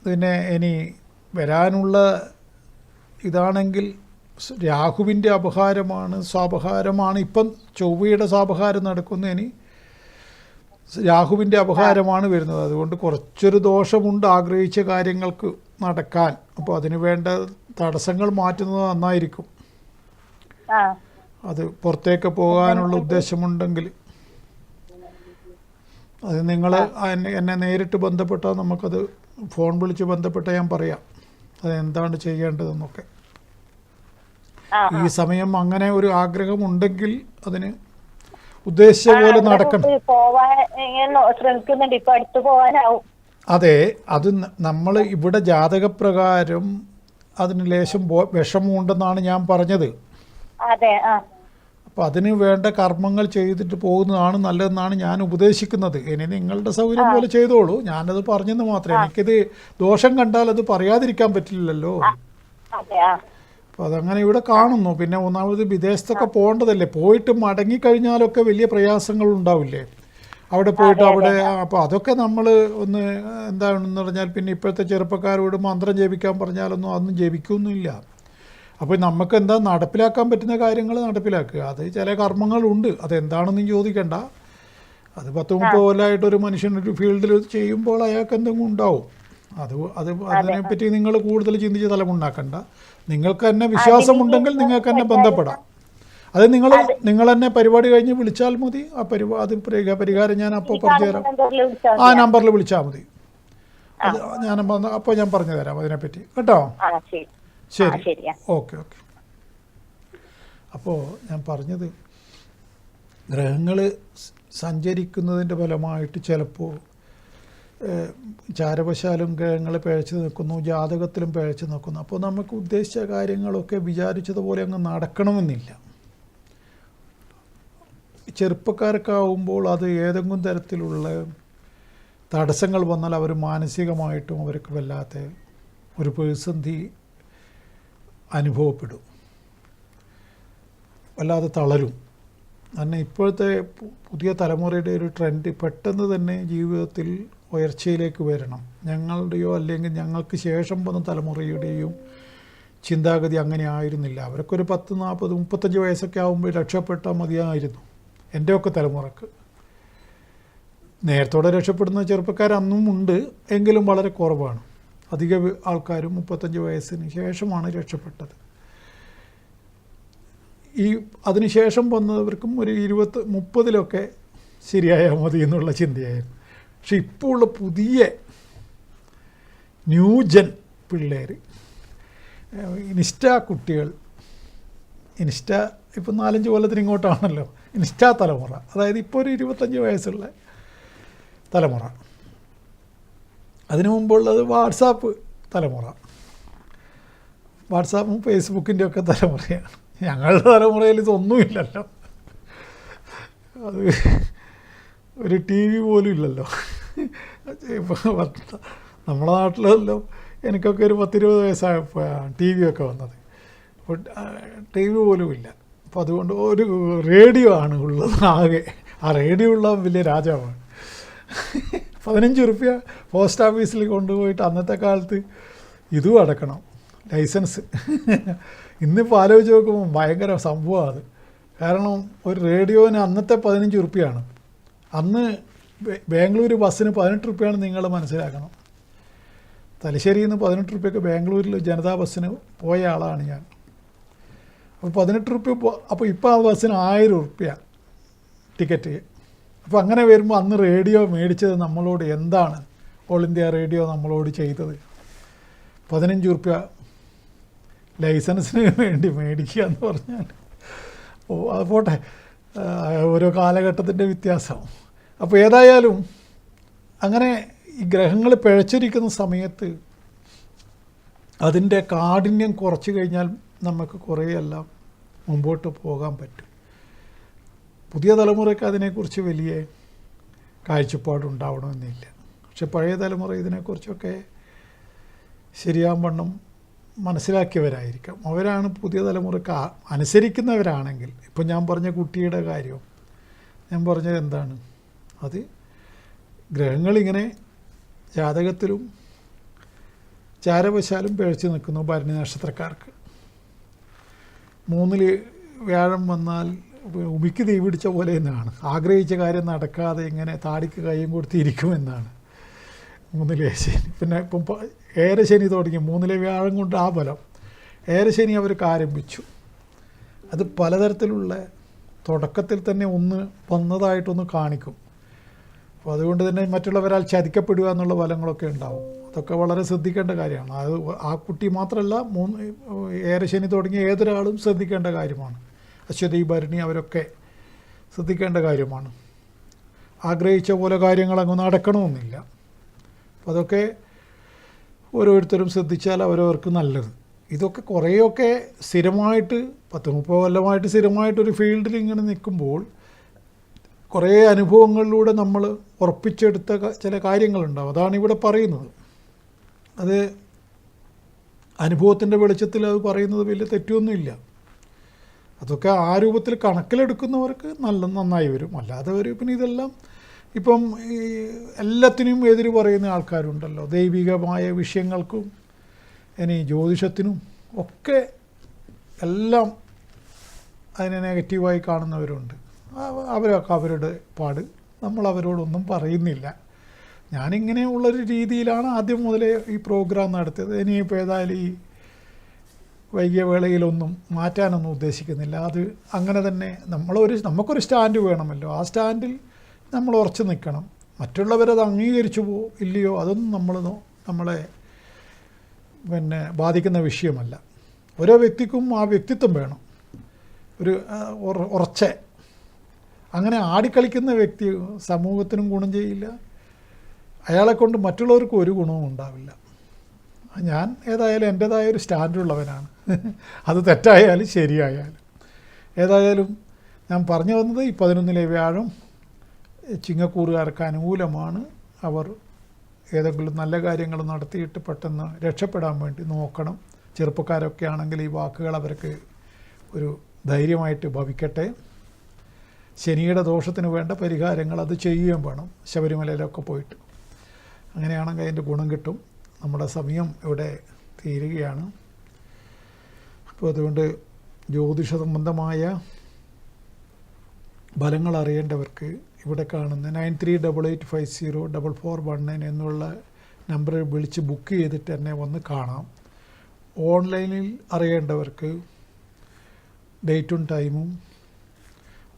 പിന്നെ ഇനി വരാനുള്ള ഇതാണെങ്കിൽ രാഹുവിൻ്റെ അപഹാരമാണ്, സ്വാപഹാരമാണ്. ഇപ്പം ചൊവ്വയുടെ സ്വാപഹാരം നടക്കുന്നു. ഇനി രാഹുവിൻ്റെ അപഹാരമാണ് വരുന്നത്. അതുകൊണ്ട് കുറച്ചൊരു ദോഷമുണ്ട് ആഗ്രഹിച്ച കാര്യങ്ങൾക്ക് നടക്കാൻ. അപ്പോൾ അതിന് വേണ്ട തടസ്സങ്ങൾ മാറ്റുന്നത് നന്നായിരിക്കും. അത് പുറത്തേക്ക് പോകാനുള്ള ഉദ്ദേശമുണ്ടെങ്കിൽ അത് നിങ്ങൾ എന്നെ നേരിട്ട് ബന്ധപ്പെട്ടാൽ നമുക്കത് ഫോൺ വിളിച്ച് ബന്ധപ്പെട്ടാൽ ഞാൻ പറയാം അതെന്താണ് ചെയ്യേണ്ടതെന്നൊക്കെ. ഈ സമയം അങ്ങനെ ഒരു ആഗ്രഹമുണ്ടെങ്കിൽ അതിന് ഉദ്ദേശിച്ച പോലെ നടക്കണം. അതെ, അത് നമ്മൾ ഇവിടെ ജാതകപ്രകാരം അതിന് ലേശം വിഷമമുണ്ടെന്നാണ് ഞാൻ പറഞ്ഞത്. അപ്പം അതിന് വേണ്ട കർമ്മങ്ങൾ ചെയ്തിട്ട് പോകുന്നതാണ് നല്ലതെന്നാണ് ഞാൻ ഉപദേശിക്കുന്നത്. ഇനി നിങ്ങളുടെ സൗകര്യം പോലെ ചെയ്തോളൂ, ഞാനത് പറഞ്ഞെന്ന് മാത്രമേ. എനിക്കിത് ദോഷം കണ്ടാൽ അത് പറയാതിരിക്കാൻ പറ്റില്ലല്ലോ. അപ്പോൾ അതങ്ങനെ ഇവിടെ കാണുന്നു. പിന്നെ ഒന്നാമത് വിദേശത്തൊക്കെ പോകേണ്ടതല്ലേ, പോയിട്ട് മടങ്ങിക്കഴിഞ്ഞാലൊക്കെ വലിയ പ്രയാസങ്ങൾ ഉണ്ടാവില്ലേ അവിടെ പോയിട്ട്. അവിടെ അപ്പോൾ അതൊക്കെ നമ്മൾ ഒന്ന് എന്താണെന്ന് പറഞ്ഞാൽ, പിന്നെ ഇപ്പോഴത്തെ ചെറുപ്പക്കാരോട് മന്ത്രം ജപിക്കാൻ പറഞ്ഞാലൊന്നും അതൊന്നും ജപിക്കൊന്നുമില്ല. അപ്പോൾ നമുക്ക് എന്താ നടപ്പിലാക്കാൻ പറ്റുന്ന കാര്യങ്ങൾ നടപ്പിലാക്കുക. അത് ചില കർമ്മങ്ങളുണ്ട്, അതെന്താണെന്നും ചോദിക്കണ്ട. അത് 10-30 കൊല്ലമായിട്ടൊരു മനുഷ്യനൊരു ഫീൽഡിൽ ചെയ്യുമ്പോൾ അയാൾക്ക് എന്തെങ്കിലും ഉണ്ടാവും. അതിനെപ്പറ്റി നിങ്ങൾ കൂടുതൽ ചിന്തിച്ച് തലമുണ്ടാക്കണ്ട. നിങ്ങൾക്ക് തന്നെ വിശ്വാസമുണ്ടെങ്കിൽ നിങ്ങൾക്ക് തന്നെ ബന്ധപ്പെടാം. അത് നിങ്ങൾ തന്നെ പരിപാടി കഴിഞ്ഞ് വിളിച്ചാൽ മതി. അത് പരിഹാരം ഞാൻ അപ്പോൾ പറഞ്ഞുതരാം. ആ നമ്പറിൽ വിളിച്ചാൽ മതി. അത് അപ്പോൾ ഞാൻ പറഞ്ഞു തരാം അതിനെപ്പറ്റി കേട്ടോ. ശരി, ഓക്കെ. അപ്പോൾ ഞാൻ പറഞ്ഞത്, ഗ്രഹങ്ങൾ സഞ്ചരിക്കുന്നതിൻ്റെ ഫലമായിട്ട് ചിലപ്പോൾ ചാരവശാലും ഗ്രഹങ്ങൾ പിഴച്ചു നിൽക്കുന്നു, ജാതകത്തിലും പിഴച്ചു നിൽക്കുന്നു. അപ്പോൾ നമുക്ക് ഉദ്ദേശിച്ച കാര്യങ്ങളൊക്കെ വിചാരിച്ചതുപോലെ അങ്ങ് നടക്കണമെന്നില്ല. ചെറുപ്പക്കാർക്കാവുമ്പോൾ അത് ഏതെങ്കിലും തരത്തിലുള്ള തടസ്സങ്ങൾ വന്നാൽ അവർ മാനസികമായിട്ടും അവർക്ക് വല്ലാത്ത ഒരു പ്രതിസന്ധി അനുഭവപ്പെടും, വല്ലാതെ തളരും. കാരണം ഇപ്പോഴത്തെ പുതിയ തലമുറയുടെ ഒരു ട്രെൻഡ് പെട്ടെന്ന് തന്നെ ജീവിതത്തിൽ ഉയർച്ചയിലേക്ക് വരണം. ഞങ്ങളുടെയോ അല്ലെങ്കിൽ ഞങ്ങൾക്ക് ശേഷം വന്ന തലമുറയുടെയും ചിന്താഗതി അങ്ങനെ ആയിരുന്നില്ല. അവരൊക്കെ ഒരു 10, 40, 35 വയസ്സൊക്കെ ആകുമ്പോൾ രക്ഷപ്പെട്ടാൽ മതിയായിരുന്നു. എൻ്റെയൊക്കെ തലമുറക്ക് നേരത്തോടെ രക്ഷപ്പെടുന്ന ചെറുപ്പക്കാർ അന്നും ഉണ്ട്, എങ്കിലും വളരെ കുറവാണ്. അധിക ആൾക്കാരും 35 വയസ്സിന് ശേഷമാണ് രക്ഷപ്പെട്ടത്. അതിനുശേഷം വന്നവർക്കും ഒരു 20, 30 ശരിയായാൽ മതി എന്നുള്ള ചിന്തയായിരുന്നു. പക്ഷെ ഇപ്പോൾ ഉള്ള പുതിയ ന്യൂജൻ പിള്ളേർ, കുട്ടികൾ, ഇപ്പം 4-5 കൊല്ലത്തിന് ഇങ്ങോട്ടാണല്ലോ തലമുറ. അതായത് ഇപ്പോൾ ഒരു 25 വയസ്സുള്ള തലമുറ. അതിനു മുമ്പുള്ളത് വാട്സാപ്പ് തലമുറ. വാട്സാപ്പും ഫേസ്ബുക്കിൻ്റെ ഒക്കെ തലമുറയാണ്. ഞങ്ങളുടെ തലമുറയിൽ ഇതൊന്നുമില്ലല്ലോ. അത് ഒരു ടി വി പോലും ഇല്ലല്ലോ. നമ്മുടെ നാട്ടിലല്ലോ എനിക്കൊക്കെ ഒരു 10-20 വയസ്സായപ്പോഴാണ് ടി വി ഒക്കെ വന്നത്. അപ്പോൾ ടി വി പോലും ഇല്ല. അപ്പോൾ അതുകൊണ്ട് ഒരു റേഡിയോ ആണ് ഉള്ളത് ആകെ. ആ റേഡിയോ ഉള്ള വലിയ രാജാവാണ്. 15 റുപ്യ പോസ്റ്റ് ഓഫീസിൽ കൊണ്ടുപോയിട്ട് അന്നത്തെ കാലത്ത് ഇതും അടക്കണം, ലൈസൻസ്. ഇന്നിപ്പോൾ ആലോചിച്ച് നോക്കുമ്പോൾ ഭയങ്കര സംഭവമാണ് അത്. കാരണം ഒരു റേഡിയോന് അന്നത്തെ 15 റുപ്യയാണ്. അന്ന് ബാംഗ്ലൂർ ബസ്സിന് 18 റുപ്യാണ്. നിങ്ങൾ മനസ്സിലാക്കണം, തലശ്ശേരിയിൽ നിന്ന് 18 റുപ്യക്ക് ബാംഗ്ലൂരിൽ ജനതാ ബസ്സിന് പോയ ആളാണ് ഞാൻ. അപ്പോൾ 18 റുപ്യ. അപ്പോൾ ഇപ്പോൾ ആ ബസ്സിന് 1000 റുപ്യ ടിക്കറ്റ്. അപ്പോൾ അങ്ങനെ വരുമ്പോൾ അന്ന് റേഡിയോ മേടിച്ചത് നമ്മളോട് എന്താണ് ഓൾ ഇന്ത്യ റേഡിയോ നമ്മളോട് ചെയ്തത്? 15 റുപ്യ ലൈസൻസിന് വേണ്ടി മേടിക്കുക എന്ന് പറഞ്ഞാൽ, അത് പോട്ടെ, ഓരോ കാലഘട്ടത്തിൻ്റെ വ്യത്യാസം. അപ്പോൾ ഏതായാലും അങ്ങനെ ഈ ഗ്രഹങ്ങൾ പിഴച്ചിരിക്കുന്ന സമയത്ത് അതിൻ്റെ കാഠിന്യം കുറച്ച് കഴിഞ്ഞാൽ നമുക്ക് കുറേയെല്ലാം മുമ്പോട്ട് പോകാൻ പറ്റും. പുതിയ തലമുറയ്ക്ക് അതിനെക്കുറിച്ച് വലിയ കാഴ്ചപ്പാടുണ്ടാവണമെന്നില്ല. പക്ഷെ പഴയ തലമുറ ഇതിനെക്കുറിച്ചൊക്കെ ശരിയാവണ്ണം മനസ്സിലാക്കിയവരായിരിക്കാം. അവരാണ് പുതിയ തലമുറക്ക് അനുസരിക്കുന്നവരാണെങ്കിൽ. ഇപ്പം ഞാൻ പറഞ്ഞ കുട്ടിയുടെ കാര്യം ഞാൻ പറഞ്ഞത് എന്താണ്? അത് ഗ്രഹങ്ങളിങ്ങനെ ജാതകത്തിലും ചാരവശാലും പിഴച്ചു നിൽക്കുന്നു. ഭരണി നക്ഷത്രക്കാർക്ക് 3 വ്യാഴം വന്നാൽ ഉമിക്ക് തീ പിടിച്ച പോലെ എന്നാണ്. ആഗ്രഹിച്ച കാര്യം നടക്കാതെ ഇങ്ങനെ താടിക്ക് കൈയും കൊടുത്തിരിക്കുമെന്നാണ് 3 ശനി. പിന്നെ ഇപ്പം 7 ശനി തുടങ്ങി. 3 വ്യാഴം കൊണ്ട് ആ ബലം 7 ശനി അവർക്ക് ആരംഭിച്ചു. അത് പലതരത്തിലുള്ള തുടക്കത്തിൽ തന്നെ ഒന്ന് വന്നതായിട്ടൊന്ന് കാണിക്കും. അപ്പോൾ അതുകൊണ്ട് തന്നെ മറ്റുള്ളവരാൽ ചതിക്കപ്പെടുക എന്നുള്ള ഫലങ്ങളൊക്കെ ഉണ്ടാവും. അതൊക്കെ വളരെ ശ്രദ്ധിക്കേണ്ട കാര്യമാണ്. അത് ആ കുട്ടി മാത്രമല്ല, 7 ശനി തുടങ്ങിയ ഏതൊരാളും ശ്രദ്ധിക്കേണ്ട കാര്യമാണ്. അശ്വതി, ഭരണി അവരൊക്കെ ശ്രദ്ധിക്കേണ്ട കാര്യമാണ്. ആഗ്രഹിച്ച പോലെ കാര്യങ്ങൾ അങ്ങ് നടക്കണമെന്നില്ല. അപ്പോൾ അതൊക്കെ ഓരോരുത്തരും ശ്രദ്ധിച്ചാൽ അവരവർക്ക് നല്ലത്. ഇതൊക്കെ കുറേയൊക്കെ സ്ഥിരമായിട്ട് 10-30 കൊല്ലമായിട്ട് സ്ഥിരമായിട്ടൊരു ഫീൽഡിൽ ഇങ്ങനെ നിൽക്കുമ്പോൾ കുറേ അനുഭവങ്ങളിലൂടെ നമ്മൾ ഉറപ്പിച്ചെടുത്ത ചില കാര്യങ്ങളുണ്ടാവും. അതാണ് ഇവിടെ പറയുന്നത്. അത് അനുഭവത്തിൻ്റെ വെളിച്ചത്തിൽ അത് പറയുന്നത് വലിയ തെറ്റൊന്നുമില്ല. അതൊക്കെ ആ രൂപത്തിൽ കണക്കിലെടുക്കുന്നവർക്ക് നന്നായി വരും. അല്ലാത്തവർ പിന്നെ ഇതെല്ലാം ഇപ്പം ഈ എല്ലാത്തിനും എതിര് പറയുന്ന ആൾക്കാരുണ്ടല്ലോ. ദൈവികമായ വിഷയങ്ങൾക്കും ഇനി ജ്യോതിഷത്തിനും ഒക്കെ എല്ലാം അതിനെ നെഗറ്റീവായി കാണുന്നവരുണ്ട്. അവരൊക്കെ അവരുടെ പാട്, നമ്മൾ അവരോടൊന്നും പറയുന്നില്ല. ഞാനിങ്ങനെയുള്ളൊരു രീതിയിലാണ് ആദ്യം മുതലേ ഈ പ്രോഗ്രാം നടത്തിയത്. ഇനിയിപ്പോൾ ഏതായാലും ഈ വൈകിയ വേളയിലൊന്നും മാറ്റാനൊന്നും ഉദ്ദേശിക്കുന്നില്ല. അത് അങ്ങനെ തന്നെ നമുക്കൊരു സ്റ്റാൻഡ് വേണമല്ലോ. ആ സ്റ്റാൻഡിൽ നമ്മൾ ഉറച്ചു നിൽക്കണം. മറ്റുള്ളവരത് അംഗീകരിച്ചു ഇല്ലയോ അതൊന്നും നമ്മളെ ബാധിക്കുന്ന വിഷയമല്ല. ഓരോ വ്യക്തിക്കും ആ വ്യക്തിത്വം വേണം. ഒരു ഉറച്ച അങ്ങനെ ആടിക്കളിക്കുന്ന വ്യക്തി സമൂഹത്തിനും ഗുണം ചെയ്യില്ല. അയാളെ കൊണ്ട് മറ്റുള്ളവർക്കും ഒരു ഗുണവും ഉണ്ടാവില്ല. ഞാൻ ഏതായാലും എൻ്റേതായൊരു സ്റ്റാൻഡുള്ളവനാണ്. അത് തെറ്റായാലും ശരിയായാലും. ഏതായാലും ഞാൻ പറഞ്ഞു വന്നത് ഈ 11 വ്യാഴം ചിങ്ങക്കൂറുകാർക്ക് അനുകൂലമാണ്. അവർ ഏതെങ്കിലും നല്ല കാര്യങ്ങൾ നടത്തിയിട്ട് പെട്ടെന്ന് രക്ഷപ്പെടാൻ വേണ്ടി നോക്കണം. ചെറുപ്പക്കാരൊക്കെ ആണെങ്കിൽ ഈ വാക്കുകൾ അവർക്ക് ഒരു ധൈര്യമായിട്ട് ഭവിക്കട്ടെ. ശനിയുടെ ദോഷത്തിന് വേണ്ട പരിഹാരങ്ങൾ അത് ചെയ്യുകയും വേണം, ശബരിമലയിലൊക്കെ പോയിട്ട്. അങ്ങനെയാണെങ്കിൽ അതിൻ്റെ ഗുണം കിട്ടും. നമ്മുടെ സമയം ഇവിടെ തീരുകയാണ്. അപ്പോൾ അതുകൊണ്ട് ജ്യോതിഷ സംബന്ധമായ ഫലങ്ങൾ അറിയേണ്ടവർക്ക് ഇവിടെ കാണുന്ന 9388504419 എന്നുള്ള നമ്പറിൽ വിളിച്ച് ബുക്ക് ചെയ്തിട്ട് എന്നെ വന്ന് കാണാം. ഓൺലൈനിൽ അറിയേണ്ടവർക്ക് ഡേറ്റും ടൈമും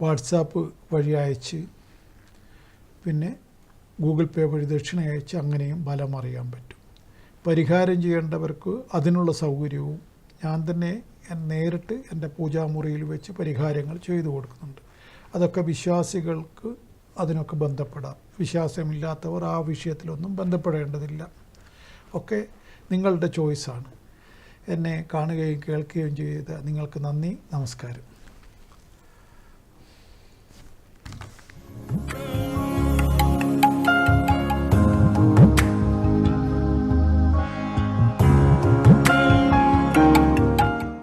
വാട്സാപ്പ് വഴി അയച്ച് പിന്നെ ഗൂഗിൾ പേ വഴി ദക്ഷിണ അയച്ച് അങ്ങനെയും ഫലം അറിയാൻ പറ്റും. പരിഹാരം ചെയ്യേണ്ടവർക്ക് അതിനുള്ള സൗകര്യവും ഞാൻ തന്നെ നേരിട്ട് എൻ്റെ പൂജാമുറിയിൽ വെച്ച് പരിഹാരങ്ങൾ ചെയ്തു കൊടുക്കുന്നുണ്ട്. അതൊക്കെ വിശ്വാസികൾക്ക് അതിനൊക്കെ ബന്ധപ്പെടാം. വിശ്വാസമില്ലാത്തവർ ആ വിഷയത്തിലൊന്നും ബന്ധപ്പെടേണ്ടതില്ല. ഒക്കെ നിങ്ങളുടെ ചോയ്സാണ്. എന്നെ കാണുകയും കേൾക്കുകയും ചെയ്ത നിങ്ങൾക്ക് നന്ദി, നമസ്കാരം.